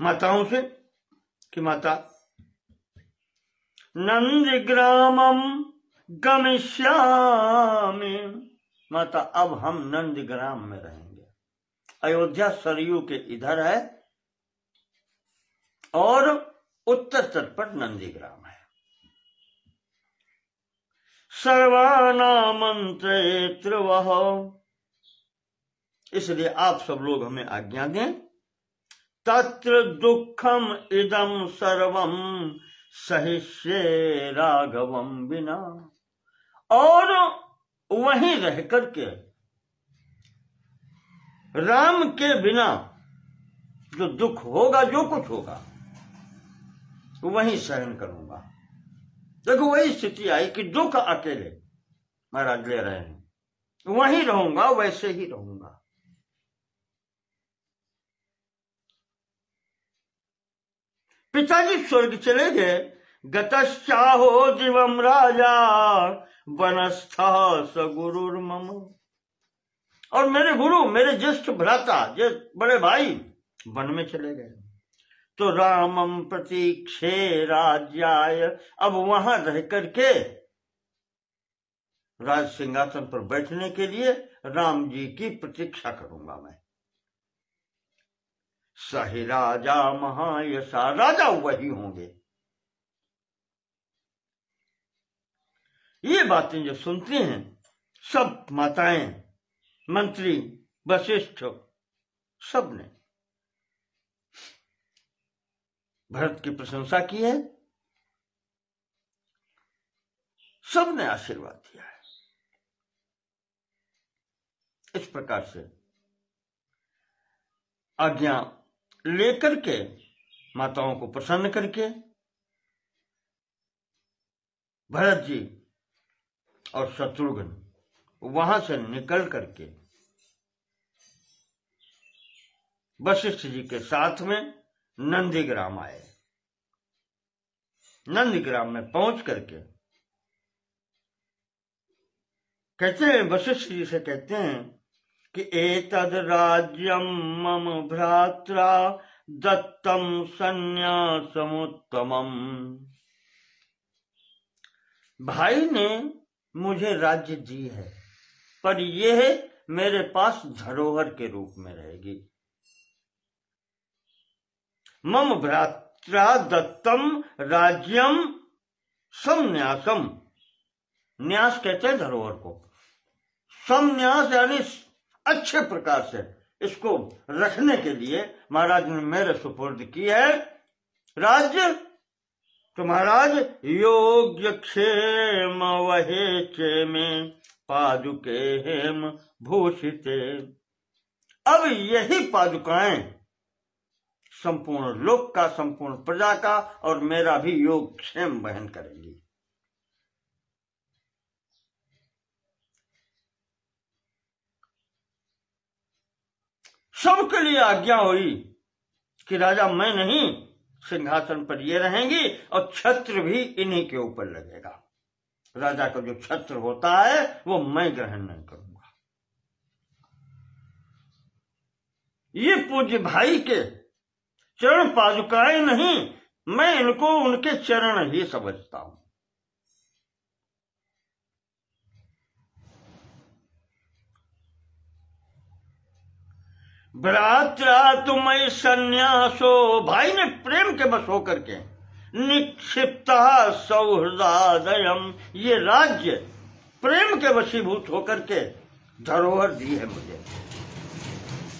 माताओं से कि माता, नंदग्रामम गमिष्यामि। माता, अब हम नंदग्राम में रहेंगे। अयोध्या सरयू के इधर है और उत्तर तट पर नंदीग्राम है। सर्वानामंत्रेत्र वह, इसलिए आप सब लोग हमें आज्ञा दें। तत्र दुखम इदम सर्वम सहिष्ये राघवम बिना, और वहीं रह करके राम के बिना जो दुख होगा, जो कुछ होगा, वहीं सहन करूंगा। देखो वही स्थिति आई कि दुख अकेले महाराज ले रहे हैं, वहीं रहूंगा, वैसे ही रहूंगा। पिताजी स्वर्ग चले गए। गतश्चाहो दिवम राजा वनस्थः स गुरुर्मम। और मेरे गुरु, मेरे ज्येष्ठ भ्राता, बड़े भाई वन में चले गए। तो रामम प्रतीक्षे राज्याय, अब वहां रह करके राज सिंहासन पर बैठने के लिए राम जी की प्रतीक्षा करूंगा मैं। सही राजा महायशा, राजा वही होंगे। ये बातें जो सुनती हैं सब माताएं, मंत्री, वशिष्ठ, सबने भरत की प्रशंसा की है, सबने आशीर्वाद दिया है। इस प्रकार से आज्ञा लेकर के माताओं को प्रसन्न करके भरत जी और शत्रुघ्न वहां से निकल करके वशिष्ठ जी के साथ में नंदीग्राम आए। नंदीग्राम में पहुंच करके कहते हैं, वशिष्ठ जी से कहते हैं कि एतद राज्यम मम भ्रात्रा दत्तम संन्यासमुत्तमम। भाई ने मुझे राज्य दी है, पर यह मेरे पास धरोहर के रूप में रहेगी। मम भ्रात्रा दत्तम राज्यम संन्यासम, न्यास कहते हैं धरोहर को, संन्यास यानी अच्छे प्रकार से इसको रखने के लिए महाराज ने मेरे सुपुर्द की है राज्य। तो महाराज योग्य क्षेम वहे चे में पादुके हेम भूषिते। अब यही पादुकाएं संपूर्ण लोक का, संपूर्ण प्रजा का और मेरा भी योग क्षेम वहन करेंगी। सबके लिए आज्ञा हुई कि राजा मैं नहीं, सिंहासन पर ये रहेंगी और छत्र भी इन्हीं के ऊपर लगेगा। राजा का जो छत्र होता है वो मैं ग्रहण नहीं करूंगा। ये पूज्य भाई के चरण पादुकाएं नहीं, मैं इनको उनके चरण ही समझता हूं। भ्रात्रा तुम्हें संन्यासो, भाई ने प्रेम के बस होकर के निक्षिप्ता सौहृदादयम, ये राज्य प्रेम के वशीभूत होकर के धरोहर दी है मुझे।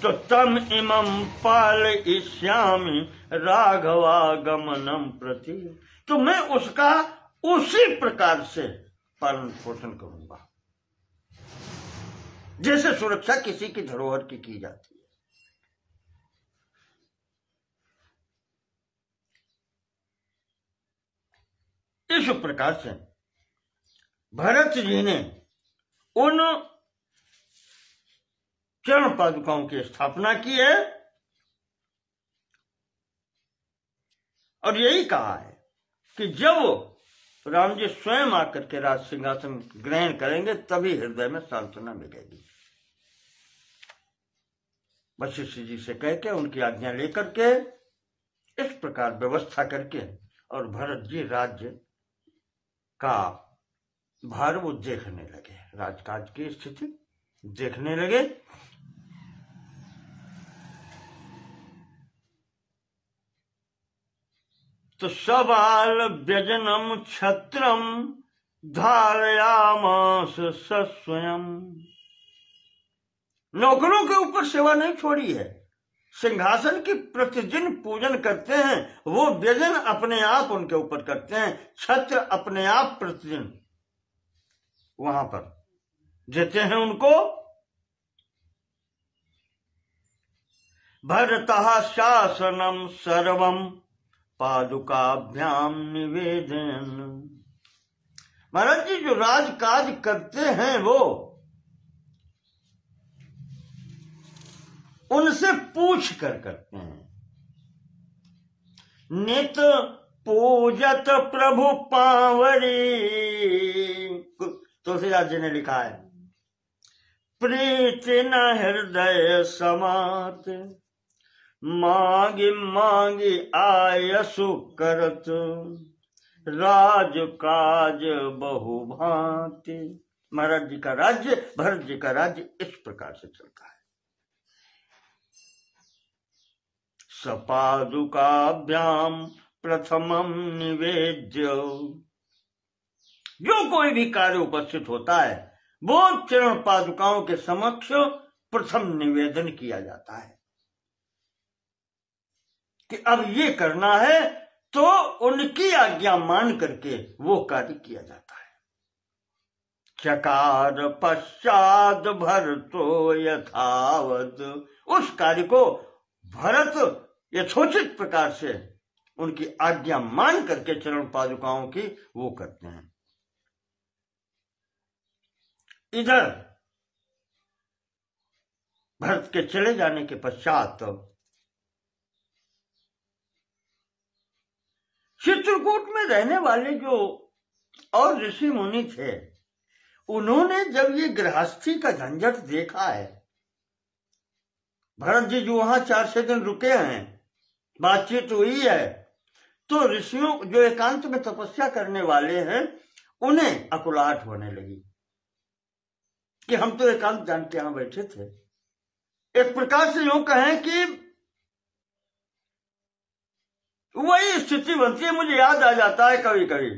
तो तम इमं पालयिष्यामि राघवागमनम प्रति, तो मैं उसका उसी प्रकार से पालन पोषण करूंगा जैसे सुरक्षा किसी की धरोहर की जाती है। इस प्रकार से भरत जी ने उन चरण पादुकाओं की स्थापना की है और यही कहा है कि जब राम जी स्वयं आकर के राज सिंहासन ग्रहण करेंगे तभी हृदय में सांत्वना मिलेगी। वशिष्ठ जी से कह के उनकी आज्ञा लेकर के इस प्रकार व्यवस्था करके और भरत जी राज्य का भार वो देखने लगे, राजकाज की स्थिति देखने लगे। तो सबाल व्यजनम छत्रम धारयामास स्वयं, नौकरों के ऊपर सेवा नहीं छोड़ी है, सिंहासन की प्रतिदिन पूजन करते हैं, वो व्यजन अपने आप उनके ऊपर करते हैं, छत्र अपने आप प्रतिदिन वहां पर देते हैं उनको। भरतः शासनम सर्वम पादुकाभ्याम निवेदन, महाराज जी जो राजकाज करते हैं वो उनसे पूछ कर करते हैं। नित पूजत प्रभु पावरी, तुलसीदास जी ने लिखा है, प्रीति न हृदय समात, मांगी मांगी आयसु करत, राज काज बहु भांति। महाराज जी का राज्य, भरत जी का राज्य इस प्रकार से चलता है। सपादुकाभ्याम प्रथमम निवेद्य, जो कोई भी कार्य उपस्थित होता है वो चरण पादुकाओं के समक्ष प्रथम निवेदन किया जाता है कि अब ये करना है, तो उनकी आज्ञा मान करके वो कार्य किया जाता है। चकार पश्चात भरतो यथावत, उस कार्य को भरत यथोचित प्रकार से उनकी आज्ञा मान करके चरण पादुकाओं की वो करते हैं। इधर भरत के चले जाने के पश्चात चित्रकूट में रहने वाले जो और ऋषि मुनि थे, उन्होंने जब ये गृहस्थी का झंझट देखा है, भरत जी जो वहां 4-6 दिन रुके हैं, बातचीत हुई है, तो ऋषियों जो एकांत में तपस्या करने वाले हैं उन्हें अकुलाहट होने लगी कि हम तो एकांत जान के यहां बैठे थे। एक प्रकार से यूं कहें कि वही स्थिति बनती है। मुझे याद आ जाता है कभी कभी,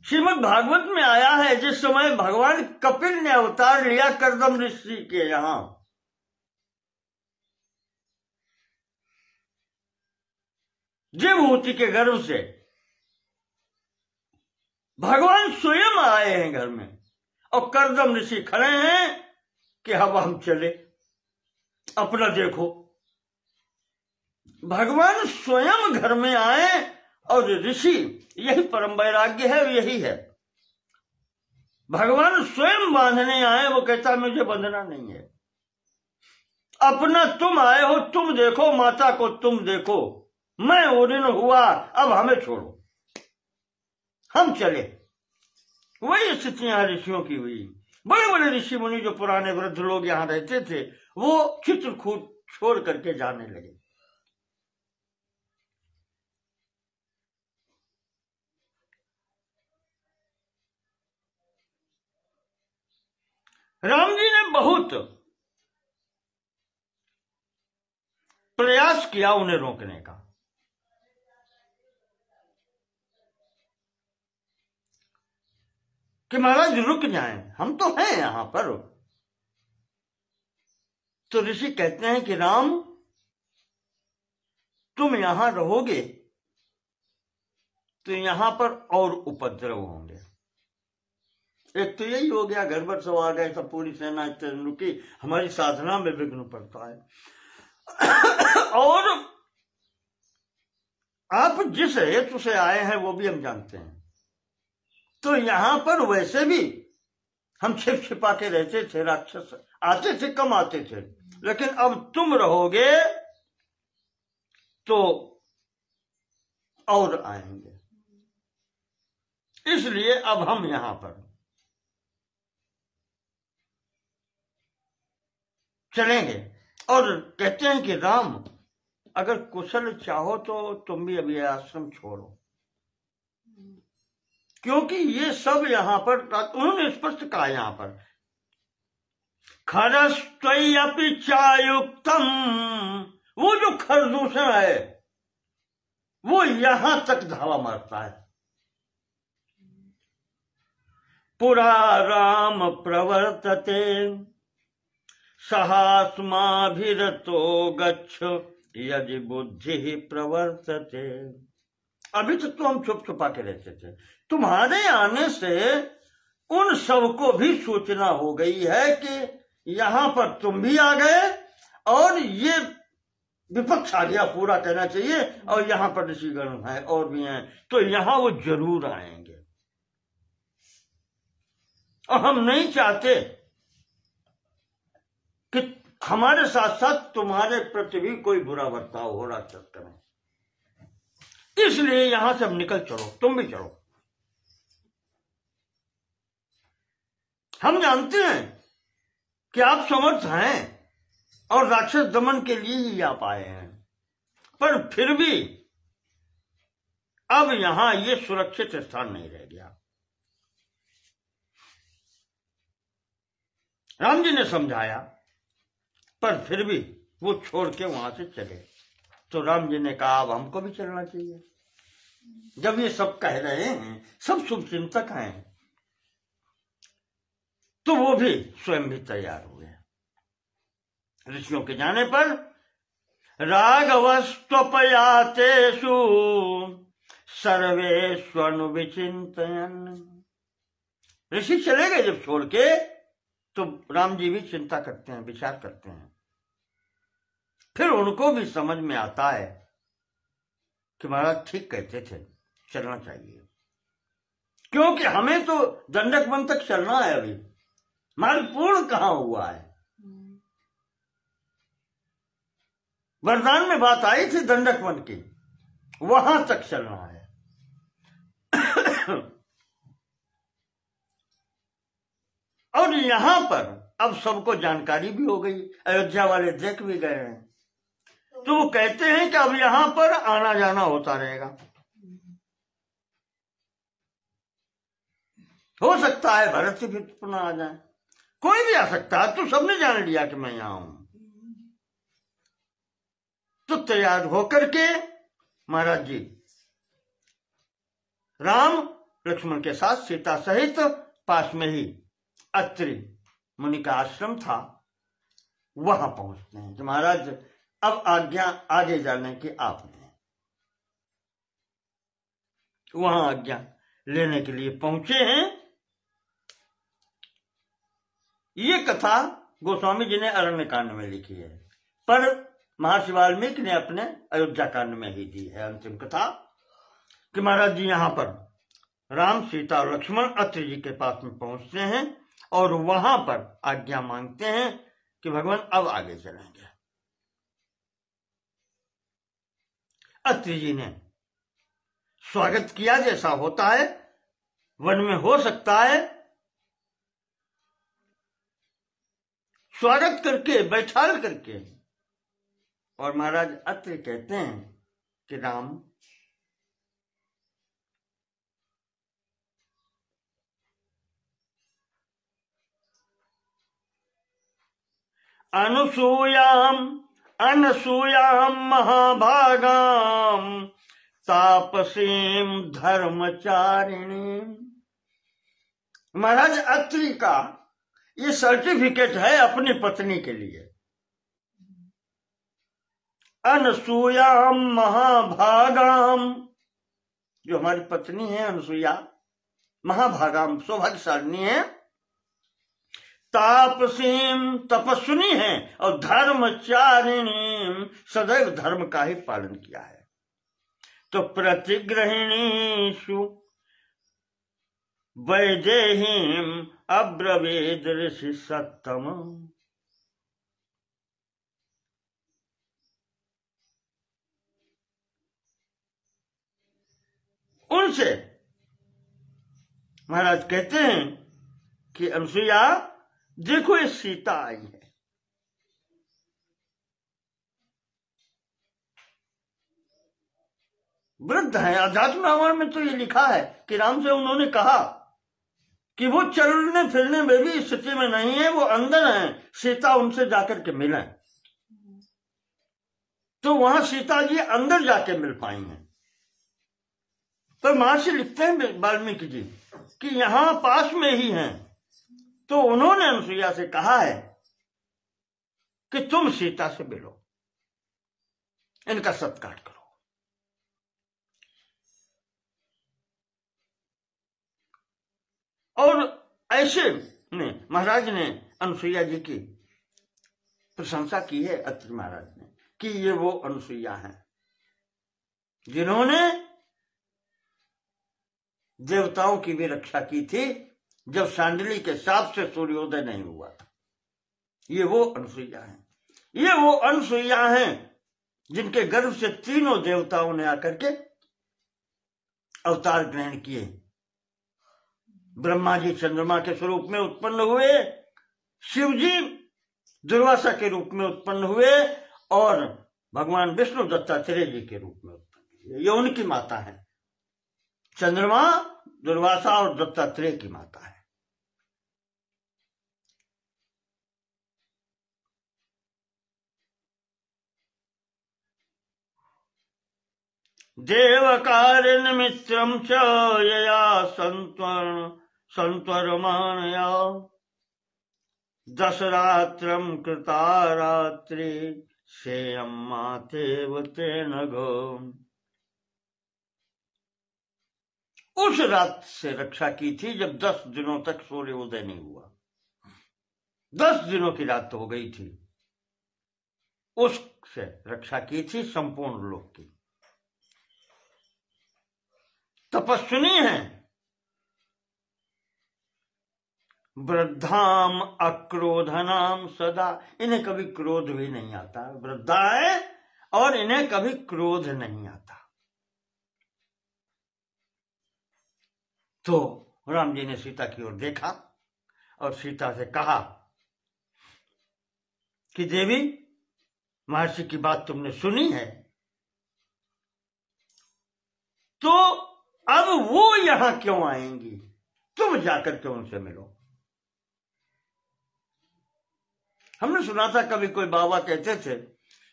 श्रीमद् भागवत में आया है, जिस समय भगवान कपिल ने अवतार लिया कर्दम ऋषि के यहां, देवहूति के गर्भ से भगवान स्वयं आए हैं घर में, और कर्दम ऋषि खड़े हैं कि अब हम चले, अपना देखो। भगवान स्वयं घर में आए और ऋषि, यही परम वैराग्य है, यही है। भगवान स्वयं बांधने आए, वो कहता मुझे बंधना नहीं है, अपना तुम आए हो, तुम देखो, माता को तुम देखो, मैं उदिन हुआ, अब हमें छोड़ो, हम चले। वही स्थितियां ऋषियों की हुई। बड़े बड़े ऋषि मुनि जो पुराने वृद्ध लोग यहां रहते थे, वो चित्रकूट छोड़ करके जाने लगे। राम जी ने बहुत प्रयास किया उन्हें रोकने का, कि महाराज रुक जाएं, हम तो हैं यहां पर। तो ऋषि कहते हैं कि राम, तुम यहां रहोगे तो यहां पर और उपद्रव होंगे। एक तो यही हो गया, गड़बड़ सब आ गए, सब पूरी सेना रुकी, हमारी साधना में विघ्न पड़ता है। और आप जिस हेतु से आए हैं वो भी हम जानते हैं। तो यहां पर वैसे भी हम छिप छिपा के रहते थे, राक्षस आते थे, कम आते थे, लेकिन अब तुम रहोगे तो और आएंगे, इसलिए अब हम यहां पर चलेंगे। और कहते हैं कि राम, अगर कुशल चाहो तो तुम भी अभी आश्रम छोड़ो, क्योंकि ये सब यहां पर, उन्होंने स्पष्ट कहा यहां पर, खरस्त्वयि चायुक्तम, वो जो खरदूषण है वो यहां तक धावा मारता है। पुरा राम प्रवर्तते सहास्माभिरतो गच्छ यदि बुद्धि प्रवर्तते। अभी तक तो हम छुप छुपा के रहते थे, तुम्हारे आने से उन सबको भी सूचना हो गई है कि यहां पर तुम भी आ गए और ये विपक्ष आ गया, पूरा कहना चाहिए, और यहां पर ऋषिगण है और भी हैं, तो यहां वो जरूर आएंगे। और हम नहीं चाहते कि हमारे साथ साथ तुम्हारे प्रति भी कोई बुरा बर्ताव हो रहा चक्कर में, इसलिए यहां से हम निकल चलो, तुम भी चलो। हम जानते हैं कि आप समर्थ हैं और राक्षस दमन के लिए ही आप आए हैं, पर फिर भी अब यहां ये सुरक्षित स्थान नहीं रह गया। राम जी ने समझाया, पर फिर भी वो छोड़ के वहां से चले। तो राम जी ने कहा अब हमको भी चलना चाहिए। जब ये सब कह रहे हैं, सब शुभ चिंतक हैं, तो वो भी स्वयं भी तैयार हुए। ऋषियों के जाने पर राघवस्त्वपयातेषु सर्वेष्वनु विचिंतयन्। ऋषि चले गए जब छोड़ के, तो राम जी भी चिंता करते हैं, विचार करते हैं। फिर उनको भी समझ में आता है कि महाराज ठीक कहते थे, चलना चाहिए, क्योंकि हमें तो दंडक वन तक चलना है, अभी मार्ग पूर्ण कहां हुआ है। वरदान में बात आई थी दंडक वन की, वहां तक चलना है। और यहां पर अब सबको जानकारी भी हो गई, अयोध्या वाले देख भी गए हैं, तो वो कहते हैं कि अब यहां पर आना जाना होता रहेगा। हो सकता है भरत से फिर पुनः आ जाए, कोई भी आ सकता है, तो सबने जान लिया कि मैं यहां हूं। तो तैयार होकर के महाराज जी राम लक्ष्मण के साथ सीता सहित पास में ही अत्रि मुनि का आश्रम था, वहां पहुंचते हैं कि महाराज अब आज्ञा आगे जाने की आपने। वहां आज्ञा लेने के लिए पहुंचे हैं। ये कथा गोस्वामी जी ने अरण्य कांड में लिखी है, पर महर्षि वाल्मीकि ने अपने अयोध्या कांड में ही दी है अंतिम कथा, कि महाराज जी यहां पर राम सीता और लक्ष्मण अत्रि जी के पास में पहुंचते हैं और वहां पर आज्ञा मांगते हैं कि भगवान अब आगे चलेंगे। अत्रि जी ने स्वागत किया जैसा होता है वन में हो सकता है, स्वागत करके बैठाल करके, और महाराज अत्रि कहते हैं कि राम अनुसूयाम अनसूयाम महाभागाम तापसीम धर्मचारिणी। महाराज अत्रि का ये सर्टिफिकेट है अपनी पत्नी के लिए। अनसूयाम महाभागाम, जो हमारी पत्नी है अनसुईया, महाभागाम सौभाग्यशालिनी है, तापसीम तपस्विनी है, और धर्मचारिणी सदैव धर्म का ही पालन किया है। तो प्रतिग्रहिणीषु वैदेहीम अब्रवीद ऋषि सत्तम। उनसे महाराज कहते हैं कि अनुसुईया देखो ये सीता आई है, वृद्ध है। अध्यात्म रामायण में तो ये लिखा है कि राम से उन्होंने कहा कि वो चलने फिरने में भी स्थिति में नहीं है, वो अंदर है, सीता उनसे जाकर के मिले, तो वहां सीता जी अंदर जाके मिल पाई हैं। तो महर्षि लिखते हैं वाल्मीकि जी कि यहां पास में ही हैं, तो उन्होंने अनुसुईया से कहा है कि तुम सीता से मिलो, इनका सत्कार करो। और ऐसे ने महाराज ने अनुसुईया जी की प्रशंसा की है अत्रि महाराज ने कि ये वो अनुसुईया हैं जिन्होंने देवताओं की भी रक्षा की थी जब सांडली के साप से सूर्योदय नहीं हुआ था। ये वो अनुसुईया हैं, ये वो अनुसुईया हैं जिनके गर्भ से तीनों देवताओं ने आकर के अवतार ग्रहण किए ब्रह्मा जी चंद्रमा के स्वरूप में उत्पन्न हुए, शिव जी दुर्वासा के रूप में उत्पन्न हुए और भगवान विष्णु दत्तात्रेय जी के रूप में उत्पन्न हुए। ये उनकी माता है। चंद्रमा दुर्वासा और दत्तात्रेय की माता है। देवकारिण मित्रम च यया संत्वरमानया दशरात्रम कृता रात्रि सेयं मातेव तेन गो। उस रात से रक्षा की थी जब 10 दिनों तक सूर्योदय नहीं हुआ। 10 दिनों की रात तो हो गई थी। उससे रक्षा की थी संपूर्ण लोक की। तपस्विनी है। वृद्धाम अक्रोधनाम सदा, इन्हें कभी क्रोध भी नहीं आता। वृद्धा है और इन्हें कभी क्रोध नहीं आता। तो राम जी ने सीता की ओर देखा और सीता से कहा कि देवी, महर्षि की बात तुमने सुनी है, तो अब वो यहां क्यों आएंगी? तुम जाकर के उनसे मिलो। हमने सुना था कभी कोई बाबा कहते थे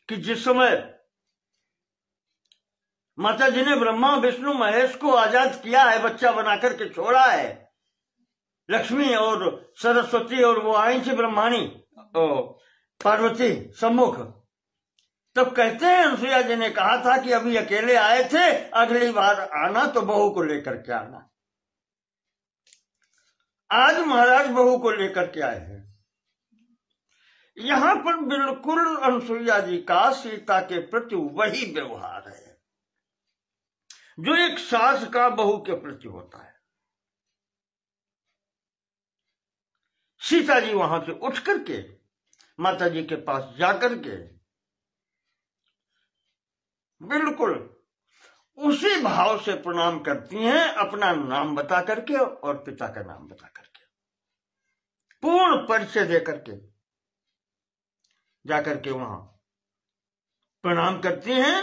कि जिस समय माता जी ने ब्रह्मा विष्णु महेश को आजाद किया है, बच्चा बनाकर के छोड़ा है, लक्ष्मी और सरस्वती और वो आई थी ब्रह्माणी पार्वती सम्मुख, तब कहते हैं अनुसुईया जी ने कहा था कि अभी अकेले आए थे, अगली बार आना तो बहू को लेकर के आना। आज महाराज बहू को लेकर के आए हैं। यहां पर बिल्कुल अनुसुईया जी का सीता के प्रति वही व्यवहार है जो एक सास का बहू के प्रति होता है। सीता जी वहां से उठ करके माता जी के पास जाकर के बिल्कुल उसी भाव से प्रणाम करती हैं, अपना नाम बता करके और पिता का नाम बता करके, पूर्ण परिचय दे करके जाकर के वहां प्रणाम करती हैं।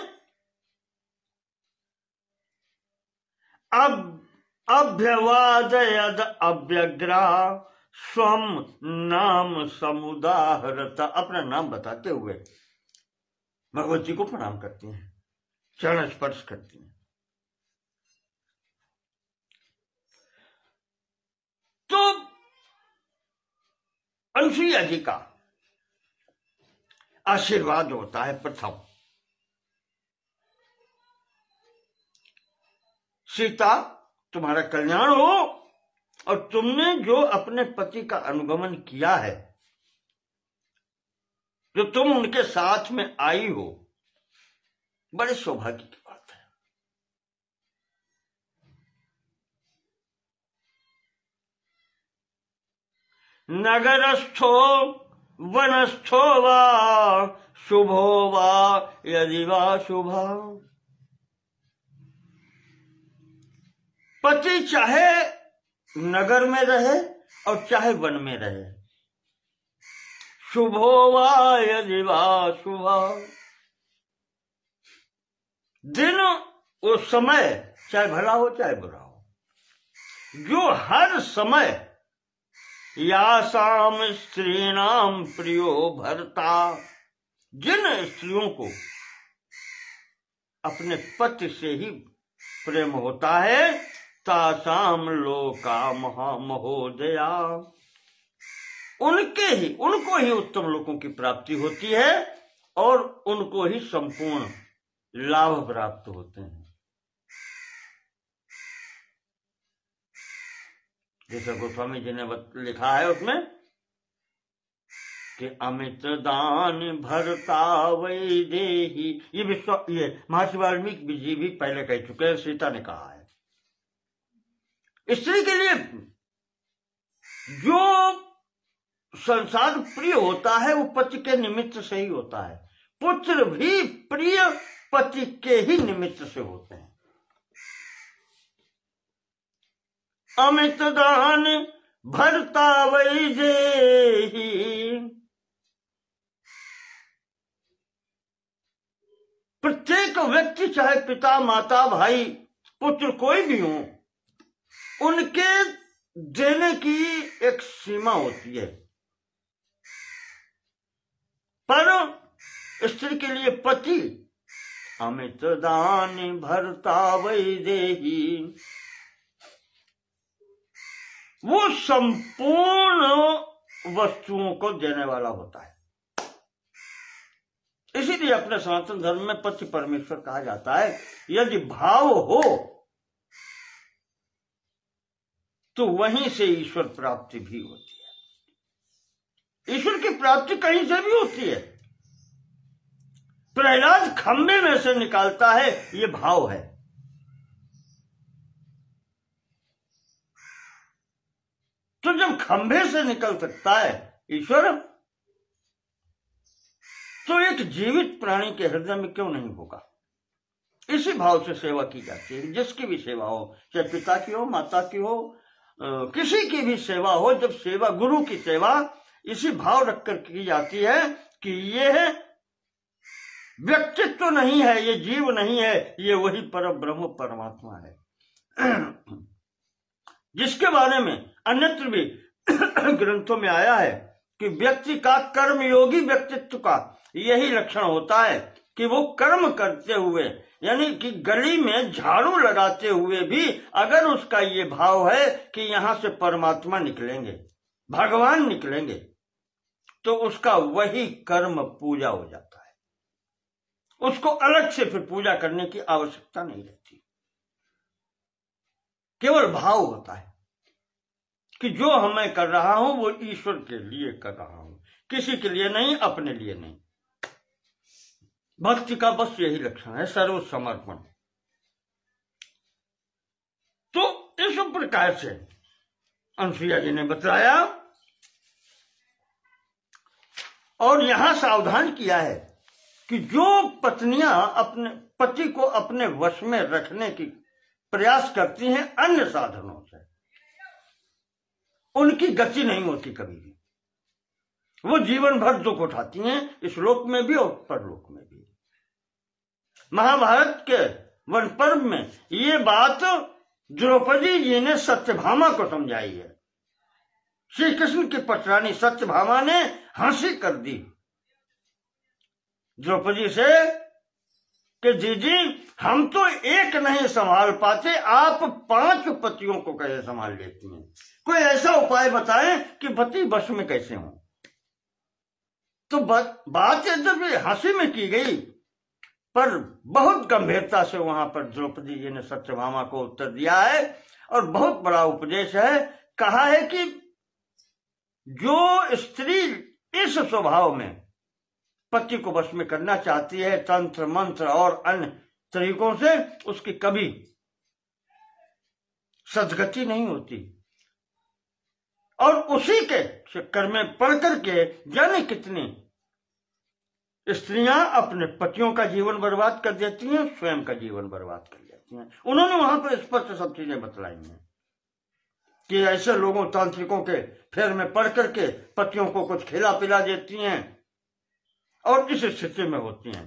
अब अभ्यवादयद अव्यग्रा स्वम नाम समुदाहरता, अपना नाम बताते हुए भगवत जी को प्रणाम करती हैं, चरण स्पर्श करती हैं। तो अनुसुईया जी का आशीर्वाद होता है प्रथम, सीता तुम्हारा कल्याण हो और तुमने जो अपने पति का अनुगमन किया है, जो तुम उनके साथ में आई हो, बड़े सौभाग्य की बात है। नगरस्थो वनस्थो वा शुभो वा यदि वा शुभा, पति चाहे नगर में रहे और चाहे वन में रहे, शुभो वा यदि वा शुभा, दिन वो समय चाहे भला हो चाहे बुरा हो, जो हर समय यासाम स्त्रीणाम प्रियो भर्ता, जिन स्त्रियों को अपने पति से ही प्रेम होता है, तासाम लोका महामहोदया, उनको ही उत्तम लोकों की प्राप्ति होती है और उनको ही संपूर्ण लाभ प्राप्त होते हैं। जैसे गोस्वामी जी ने लिखा है उसमें कि अमित दान भरता वैदेही, ये महर्षि वाल्मीकि जी भी पहले कह चुके हैं, सीता ने कहा है। स्त्री के लिए जो संसार प्रिय होता है वो पति के निमित्त से ही होता है। पुत्र भी प्रिय पति के ही निमित्त से होते हैं। अमित दान भरता वही जेहि। प्रत्येक व्यक्ति, चाहे पिता माता भाई पुत्र कोई भी हो, उनके देने की एक सीमा होती है। पर स्त्री के लिए पति अमित दान भरता वही देहि, वो संपूर्ण वस्तुओं को देने वाला होता है। इसीलिए अपने सनातन धर्म में पति परमेश्वर कहा जाता है। यदि भाव हो तो वहीं से ईश्वर प्राप्ति भी होती है। ईश्वर की प्राप्ति कहीं से भी होती है। प्रहलाद खंबे में से निकालता है, ये भाव है। तो जब खंभे से निकल सकता है ईश्वर, तो एक जीवित प्राणी के हृदय में क्यों नहीं होगा। इसी भाव से सेवा की जाती है। जिसकी भी सेवा हो, चाहे पिता की हो, माता की हो, किसी की भी सेवा हो, जब सेवा, गुरु की सेवा इसी भाव रखकर की जाती है कि यह व्यक्तित्व नहीं है, ये जीव नहीं है, ये वही पर ब्रह्म परमात्मा है, जिसके बारे में अन्यत्र भी ग्रंथों में आया है कि व्यक्ति का, कर्मयोगी व्यक्तित्व का यही लक्षण होता है कि वो कर्म करते हुए, यानी कि गली में झाड़ू लगाते हुए भी अगर उसका ये भाव है कि यहां से परमात्मा निकलेंगे, भगवान निकलेंगे, तो उसका वही कर्म पूजा हो जाता है। उसको अलग से फिर पूजा करने की आवश्यकता नहीं रहती। केवल भाव होता है कि जो मैं कर रहा हूं वो ईश्वर के लिए कर रहा हूं, किसी के लिए नहीं, अपने लिए नहीं। भक्ति का बस यही लक्षण है, सर्व समर्पण। तो इस प्रकार से अनुसुईया जी ने बताया और यहां सावधान किया है कि जो पत्नियां अपने पति को अपने वश में रखने की प्रयास करती हैं अन्य साधनों से, उनकी गति नहीं होती कभी भी। वो जीवन भर दुख उठाती हैं, इस लोक में भी और परलोक में भी। महाभारत के वन पर्व में ये बात द्रौपदी जी ने सत्यभामा को समझाई है। श्री कृष्ण की पटरानी सत्यभामा ने हंसी कर दी द्रौपदी से कि दीदी, हम तो एक नहीं संभाल पाते, आप 5 पतियों को कैसे संभाल लेती हैं? कोई ऐसा उपाय बताएं कि पति वश में कैसे हों। तो बात यद्यपि हंसी में की गई, पर बहुत गंभीरता से वहां पर द्रौपदी जी ने सत्यभामा को उत्तर दिया है और बहुत बड़ा उपदेश है। कहा है कि जो स्त्री इस स्वभाव में पति को वश में करना चाहती है, तंत्र मंत्र और अन्य तरीकों से, उसकी कभी सदगति नहीं होती। और उसी के चक्कर में पड़ करके जाने कितनी स्त्रियां अपने पतियों का जीवन बर्बाद कर देती हैं, स्वयं का जीवन बर्बाद कर देती हैं। उन्होंने वहां पर स्पष्ट सब चीजें बतलाई हैं कि ऐसे लोगों, तांत्रिकों के फेर में पड़ करके पतियों को कुछ खिला पिला देती हैं और इस स्थिति में होती हैं।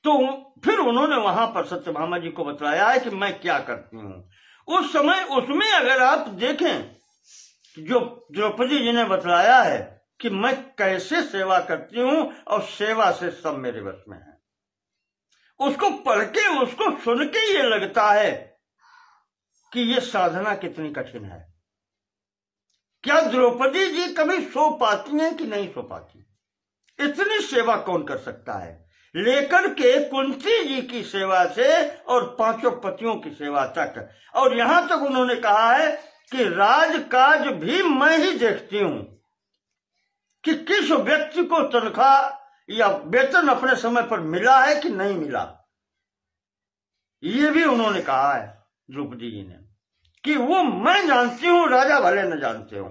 तो फिर उन्होंने वहां पर सत्यभामा जी को बताया है कि मैं क्या करती हूं। उस समय उसमें अगर आप देखें, जो द्रौपदी जी ने बतलाया है कि मैं कैसे सेवा करती हूं और सेवा से सब मेरे वश में है, उसको पढ़ के, उसको सुन के ये लगता है कि ये साधना कितनी कठिन है। क्या द्रौपदी जी कभी सो पाती हैं कि नहीं सो पाती? इतनी सेवा कौन कर सकता है? लेकर के कुंती जी की सेवा से और 5 पतियों की सेवा तक। और यहां तक उन्होंने कहा है कि राजकाज भी मैं ही देखती हूं कि किस व्यक्ति को तनख्वाह या वेतन अपने समय पर मिला है कि नहीं मिला। ये भी उन्होंने कहा है द्रौपदी जी ने कि वो मैं जानती हूं, राजा भले न जानते हो।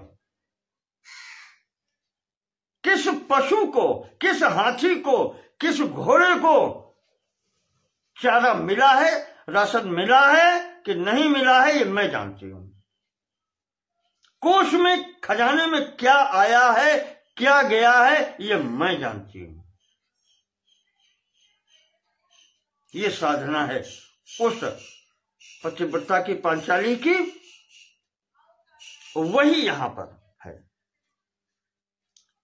किस पशु को, किस हाथी को, किस घोड़े को चारा मिला है, राशन मिला है कि नहीं मिला है ये मैं जानती हूं। कोष में, खजाने में क्या आया है, क्या गया है, ये मैं जानती हूं। ये साधना है उस पतिव्रता की, पांचाली की। वही यहां पर है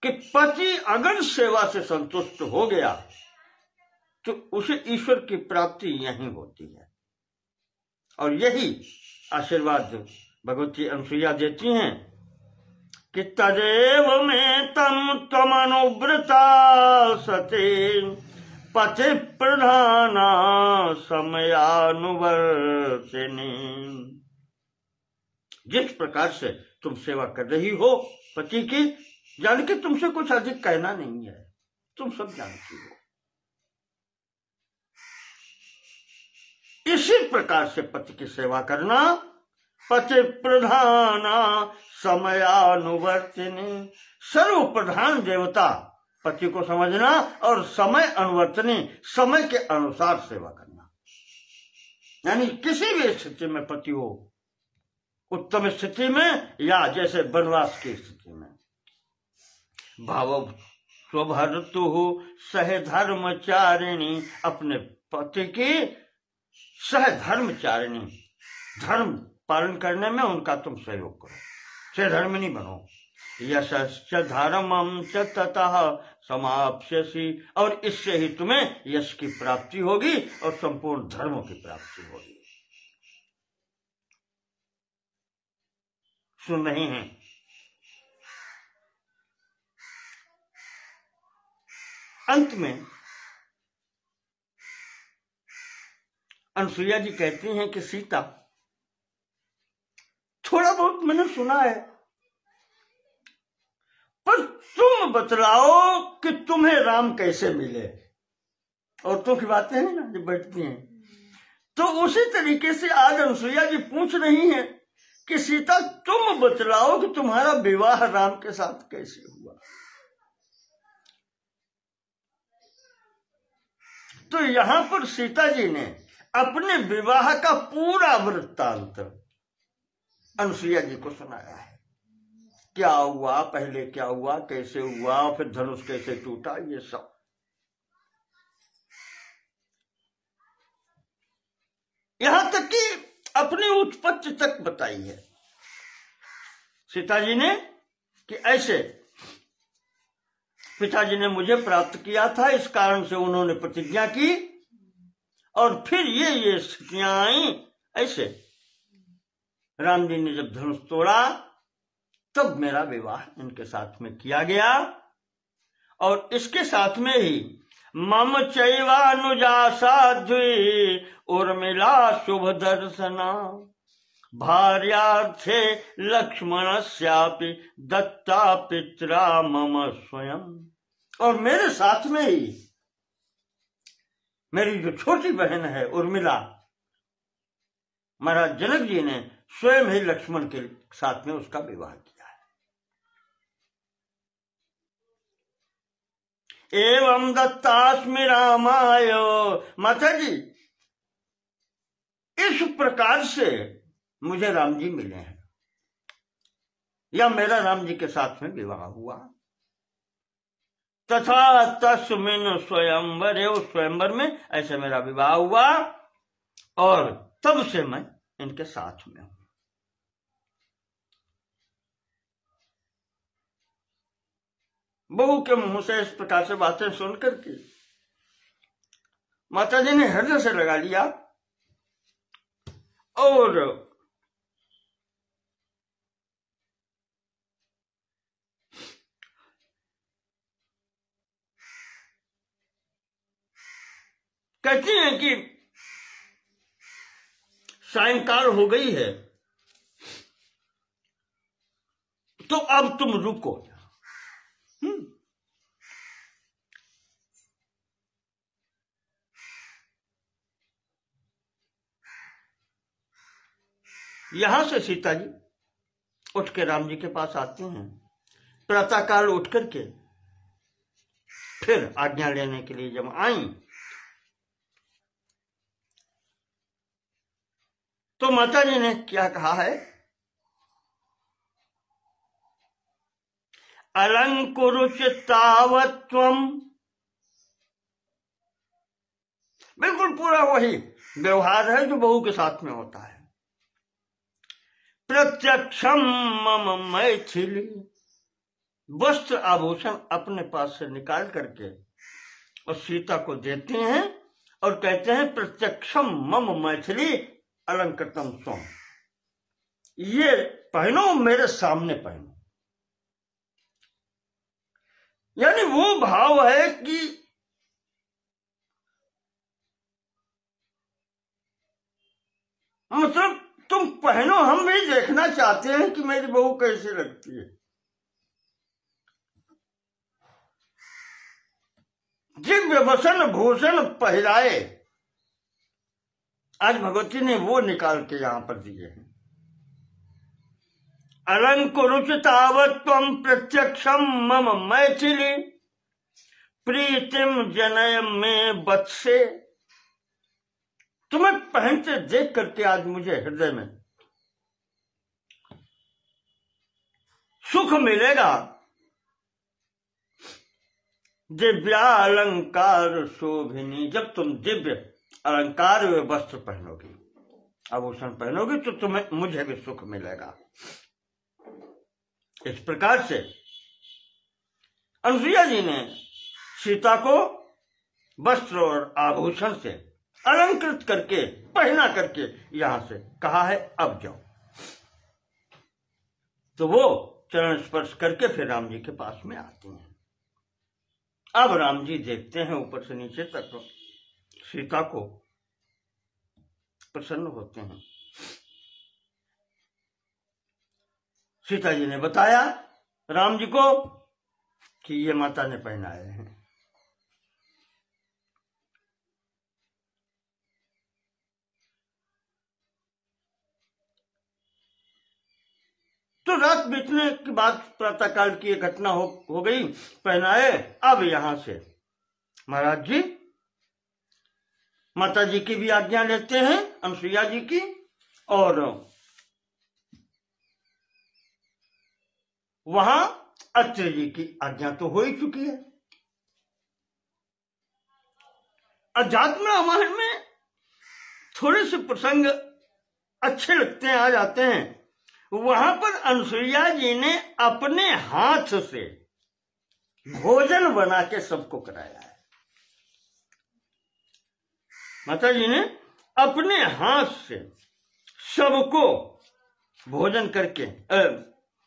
कि पति अगर सेवा से संतुष्ट हो गया तो उसे ईश्वर की प्राप्ति यहीं होती है। और यही आशीर्वाद भगवती अनुसुईया देती हैं कि तदेव में तम त्वमनुव्रता सते पति प्रधाना समयानुवर्तिनी। जिस प्रकार से तुम सेवा कर रही हो पति की, जान के तुमसे कुछ अधिक कहना नहीं है, तुम सब जानती हो। इसी प्रकार से पति की सेवा करना, पति प्रधाना समयानुवर्तिनी, सर्व प्रधान देवता पति को समझना और समय अनुवर्तनी, समय के अनुसार सेवा करना। यानी किसी भी स्थिति में पति हो, उत्तम स्थिति में या जैसे वनवास की स्थिति में, भाव स्वभर्तु सह धर्मचारिणी, अपने पति की सह धर्मचारिणी, धर्म पालन करने में उनका तुम सहयोग करो, सह धर्मिणी बनो। यशश्च धर्मं च ततः समाप्स्यसि, और इससे ही तुम्हें यश की प्राप्ति होगी और संपूर्ण धर्मों की प्राप्ति होगी। सुन रही हैं? अंत में अनुसुईया जी कहती हैं कि सीता, थोड़ा बहुत मैंने सुना है, पर तुम बतलाओ कि तुम्हें राम कैसे मिले। औरतों की बातें हैं ना जब बैठती हैं, तो उसी तरीके से आज अनुसुईया जी पूछ रही हैं कि सीता तुम बतलाओ कि तुम्हारा विवाह राम के साथ कैसे हुआ। तो यहां पर सीता जी ने अपने विवाह का पूरा वृत्तांत अनुसुईया जी को सुनाया है। क्या हुआ, पहले क्या हुआ, कैसे हुआ, फिर धनुष कैसे टूटा, ये सब। यहां तक कि अपनी उत्पत्ति तक बताई है सीता जी ने कि ऐसे पिताजी ने मुझे प्राप्त किया था, इस कारण से उन्होंने प्रतिज्ञा की, और फिर ये स्थितियां आई। ऐसे राम जी ने जब धनुष तोड़ा तब मेरा विवाह इनके साथ में किया गया, और इसके साथ में ही मम चैवानुजा साध्वी उर्मिला शुभ दर्शना भार्यार्थे लक्ष्मणस्यापि दत्ता पित्रा मम स्वयं। और मेरे साथ में ही मेरी जो छोटी बहन है उर्मिला, महाराज जनक जी ने स्वयं ही लक्ष्मण के साथ में उसका विवाह किया है। एवं दत्तास्मि रामाय, माता जी इस प्रकार से मुझे राम जी मिले हैं, या मेरा राम जी के साथ में विवाह हुआ। तथा तस्मिन् स्वयंवरे, उस स्वयंवर में ऐसे मेरा विवाह हुआ, और तब से मैं इनके साथ में हूं। बहू के मुंह से इस प्रकार से बातें सुनकर के माता जी ने हृदय से लगा लिया, और कहती हैं कि सायंकाल हो गई है, तो अब तुम रुको। यहां से सीता जी उठ के राम जी के पास आती हैं, प्रातःकाल उठ करके फिर आज्ञा लेने के लिए जब आई तो माता जी ने क्या कहा है, अलंकुरुष तावत्वम, बिल्कुल पूरा वही व्यवहार है जो बहू के साथ में होता है। प्रत्यक्षम मम मैथिली, वस्त्र आभूषण अपने पास से निकाल करके और सीता को देते हैं और कहते हैं प्रत्यक्षम मम मैथिली अलंकृतम स्वम, ये पहनो, मेरे सामने पहनो। यानी वो भाव है कि मतलब तुम पहनो, हम भी देखना चाहते हैं कि मेरी बहू कैसी लगती है। दिव्य वसन भूषण पहराए, आज भगवती ने वो निकाल के यहां पर दिए हैं। अलंकुरुच तावत्वम प्रत्यक्षम मम मैथिली, प्रीतिम जनय में बत्से, तुम्हें पहनते देख करके आज मुझे हृदय में सुख मिलेगा। दिव्यालंकार शोभिनी, जब तुम दिव्य अलंकार व वस्त्र पहनोगी, आभूषण पहनोगी, तो तुम्हें मुझे भी सुख मिलेगा। इस प्रकार से अनुसुईया जी ने सीता को वस्त्र और आभूषण से अलंकृत करके, पहना करके यहां से कहा है अब जाओ। तो वो चरण स्पर्श करके फिर राम जी के पास में आते हैं। अब राम जी देखते हैं ऊपर से नीचे तक सीता को, प्रसन्न होते हैं। सीता जी ने बताया राम जी को कि ये माता ने पहनाए हैं। तो रात बीतने के बाद प्रातःकाल की एक घटना हो गई, पहनाए। अब यहां से महाराज जी माता जी की भी आज्ञा लेते हैं, अनुसुईया जी की, और वहां अत्रि जी की आज्ञा तो हो ही चुकी है। अध्यात्म रामायण में थोड़े से प्रसंग अच्छे लगते हैं, आ जाते हैं। वहां पर अनुसुईया जी ने अपने हाथ से भोजन बना के सबको कराया है। माता जी ने अपने हाथ से सबको भोजन करके,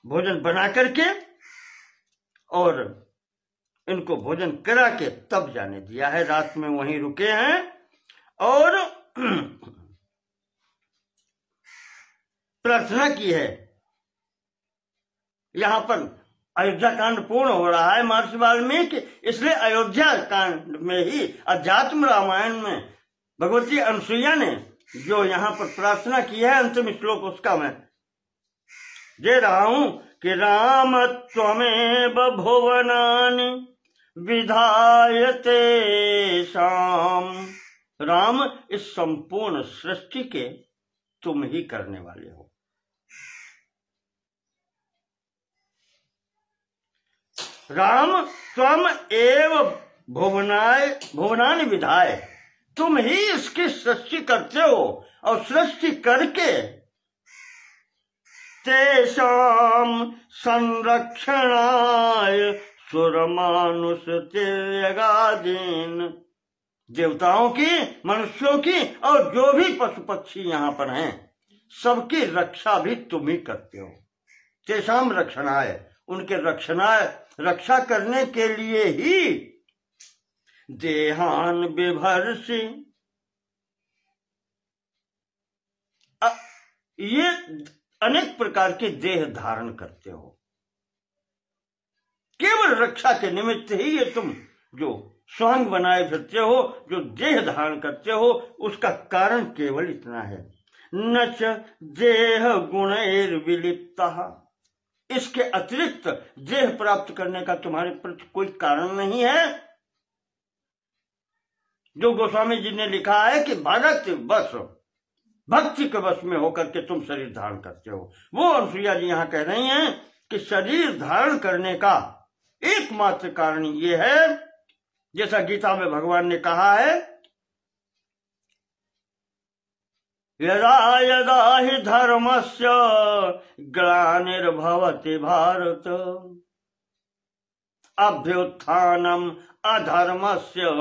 भोजन बना करके और इनको भोजन करा के तब जाने दिया है। रात में वहीं रुके हैं और प्रार्थना की है। यहां पर अयोध्या कांड पूर्ण हो रहा है महर्षि वाल्मीकि, इसलिए अयोध्या कांड में ही अध्यात्म रामायण में भगवती अनुसुईया ने जो यहां पर प्रार्थना की है, अंतिम श्लोक उसका मैं दे रहा हूं कि राम त्वमेव भुवनानि विधायते शाम, राम इस संपूर्ण सृष्टि के तुम ही करने वाले हो। राम त्वम एव भुवनानि विधाय, तुम ही इसकी सृष्टि करते हो और सृष्टि करके तेषाम संरक्षणाय सुरमानुष तिर्यगादीन, देवताओं की, मनुष्यों की और जो भी पशु पक्षी यहां पर हैं, सबकी रक्षा भी तुम ही करते हो। तेषाम रक्षणाय, उनके रक्षा करने के लिए ही देहान विभर्षि, ये अनेक प्रकार के देह धारण करते हो। केवल रक्षा के निमित्त ही ये तुम जो स्वांग बनाए फिरते हो, जो देह धारण करते हो, उसका कारण केवल इतना है, नच देह गुणैर विलिप्ता, इसके अतिरिक्त देह प्राप्त करने का तुम्हारे प्रति कोई कारण नहीं है। जो गोस्वामी जी ने लिखा है कि भगत बस भक्ति के वश में होकर के तुम शरीर धारण करते हो। वो अनुसुईया जी यहाँ कह रही हैं कि शरीर धारण करने का एकमात्र कारण ये है, जैसा गीता में भगवान ने कहा है, यदा यदा हि धर्मस्य ग्लानिर्भवति भारत अभ्युत्थानम अधर्मस्य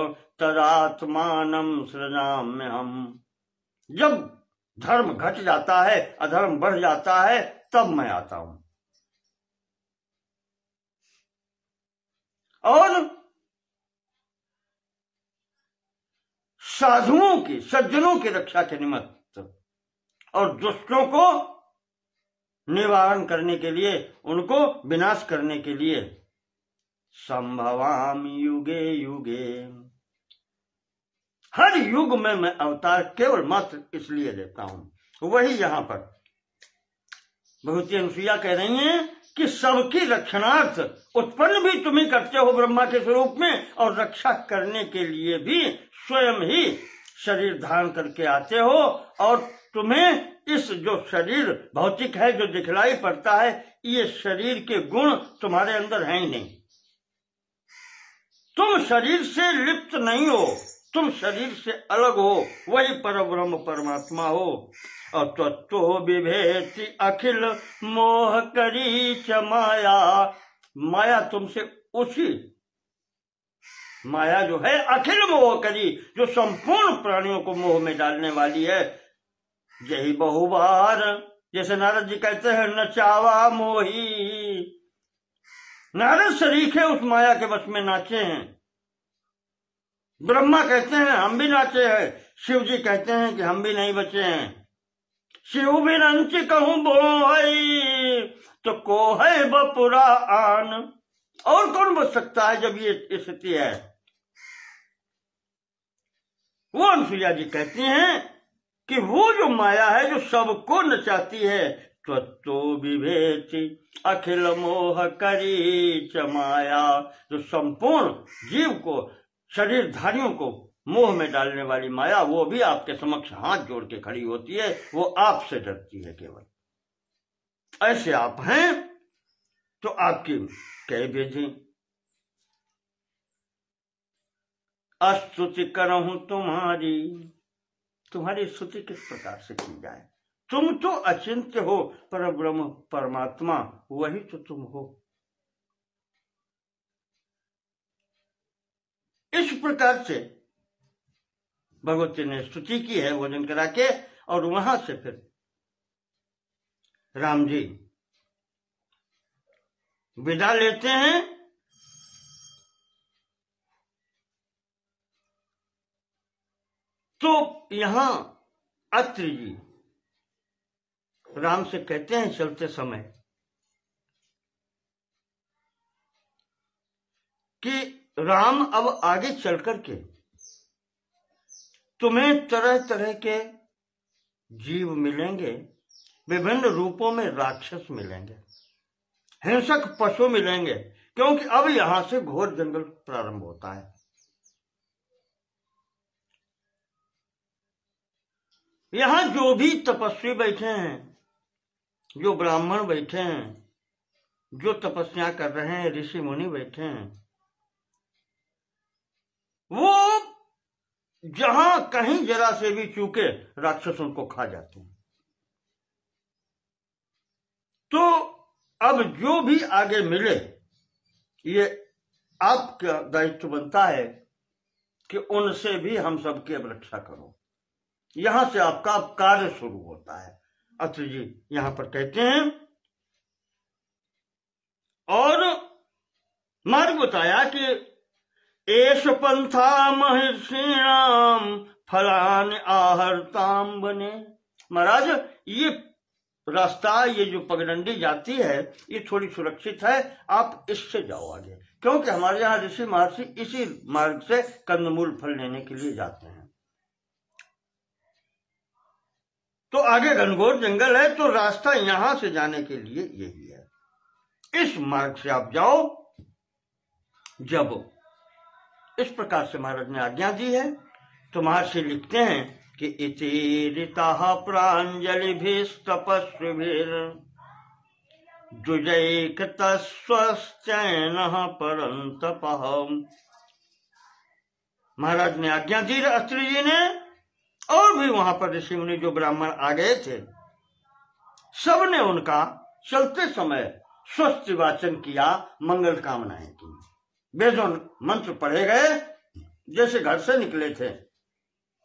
तदात्मानं सृजाम्यहम्। जब धर्म घट जाता है, अधर्म बढ़ जाता है, तब मैं आता हूं। और साधुओं की, सज्जनों की रक्षा के निमित्त और दुष्टों को निवारण करने के लिए, उनको विनाश करने के लिए संभवामि युगे युगे, हर युग में मैं अवतार केवल मात्र इसलिए लेता हूं। वही यहां पर भगवती अनुसुईया कह रही हैं कि सबकी रक्षणार्थ उत्पन्न भी तुम ही करते हो ब्रह्मा के स्वरूप में, और रक्षा करने के लिए भी स्वयं ही शरीर धारण करके आते हो। और तुम्हें इस जो शरीर भौतिक है, जो दिखलाई पड़ता है, ये शरीर के गुण तुम्हारे अंदर हैं ही नहीं। तुम शरीर से लिप्त नहीं हो, तुम शरीर से अलग हो, वही परब्रह्म परमात्मा हो। और तत्तो विभेति अखिल मोह करी च माया, माया तुमसे उसी माया जो है अखिल मोह करी, जो संपूर्ण प्राणियों को मोह में डालने वाली है। यही बहुबार, जैसे नारद जी कहते हैं, न चावा मोही, नारद शरीके उस माया के वश में नाचे हैं। ब्रह्मा कहते हैं हम भी नाचे हैं, शिव जी कहते हैं कि हम भी नहीं बचे हैं। शिव भी रंच कहूं बोई तो को है बपुरा आन, और कौन बच सकता है जब ये स्थिति है। वो अनुसुईया जी कहती हैं कि वो जो माया है जो सबको नचाती है, तत्तो विभेति अखिल मोह करी च माया, जो संपूर्ण जीव को, शरीरधारियों को मोह में डालने वाली माया, वो भी आपके समक्ष हाथ जोड़ के खड़ी होती है। वो आपसे डरती है केवल। ऐसे आप हैं तो आपकी कह भेजी स्तुति करहूं तुम्हारी, तुम्हारी स्तुति किस प्रकार से की जाए। तुम तो अचिंत्य हो, पर ब्रह्म परमात्मा वही तो तुम हो। इस प्रकार से भगवती ने स्तुति की है भोजन करा के, और वहां से फिर राम जी विदा लेते हैं। तो यहां अत्रि जी राम से कहते हैं चलते समय कि राम अब आगे चल करके तुम्हें तरह तरह के जीव मिलेंगे, विभिन्न रूपों में राक्षस मिलेंगे, हिंसक पशु मिलेंगे, क्योंकि अब यहां से घोर जंगल प्रारंभ होता है। यहां जो भी तपस्वी बैठे हैं, जो ब्राह्मण बैठे हैं, जो तपस्या कर रहे हैं, ऋषि मुनि बैठे हैं, वो जहां कहीं जरा से भी चूके राक्षस उनको खा जाते हैं। तो अब जो भी आगे मिले, ये आपका दायित्व बनता है कि उनसे भी हम सबकी अब रक्षा करो। यहां से आपका कार्य शुरू होता है। अत्रि जी यहां पर कहते हैं, और मार्ग बताया कि एष पंथा महर्षिणाम फलान आहर्ताम बने। महाराज ये रास्ता, ये जो पगडंडी जाती है, ये थोड़ी सुरक्षित है, आप इससे जाओ आगे, क्योंकि हमारे यहाँ ऋषि महर्षि इसी मार्ग से कंदमूल फल लेने के लिए जाते हैं। तो आगे घनघोर जंगल है, तो रास्ता यहां से जाने के लिए यही है, इस मार्ग से आप जाओ। जब इस प्रकार से महाराज ने आज्ञा दी है, तो महर्षि लिखते हैं कि इति ऋतः प्राञ्जलिभिस्तपस्विभिर्जुजैकतस्वश्चैनः परन्तपः। महाराज ने आज्ञा दी अत्रि जी ने, और भी वहां पर ऋषि मुनि जो ब्राह्मण आ गए थे, सबने उनका चलते समय स्वस्ति वाचन किया, मंगल कामनाएं की। वेदों मंत्र पढ़े गए, जैसे घर से निकले थे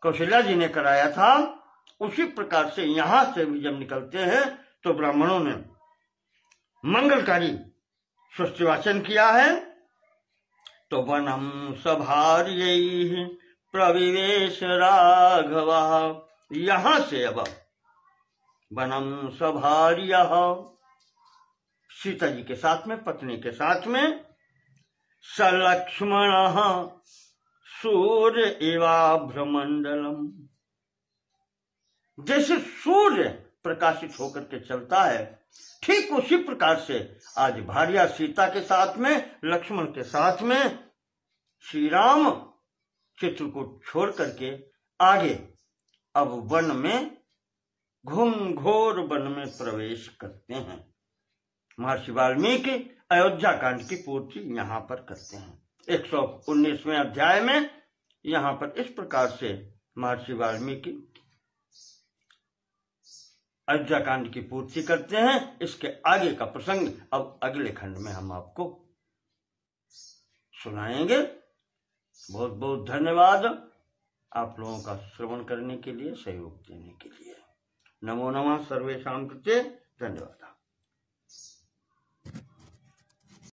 कौशल्या जी ने कराया था, उसी प्रकार से यहां से भी जब निकलते हैं तो ब्राह्मणों ने मंगलकारी स्वस्ति वाचन किया है। तो वनम सभार्यै प्रविवेश राघवा, यहां से अब वनम सभार्य, सीता जी के साथ में, पत्नी के साथ में, सलक्ष्मण सूर्य एवाभ्रमंडलम, जैसे सूर्य प्रकाशित होकर के चलता है, ठीक उसी प्रकार से आज भार्या सीता के साथ में, लक्ष्मण के साथ में श्री राम चित्रकूट छोड़ करके आगे अब वन में, घोर वन में प्रवेश करते हैं। महर्षि वाल्मीकि अयोध्या कांड की पूर्ति यहां पर करते हैं। 119वें अध्याय में यहां पर इस प्रकार से महर्षि वाल्मीकि अयोध्या कांड की पूर्ति करते हैं। इसके आगे का प्रसंग अब अगले खंड में हम आपको सुनाएंगे। बहुत बहुत धन्यवाद आप लोगों का श्रवण करने के लिए, सहयोग देने के लिए। नमो नमः सर्वेषां कृते। धन्यवाद।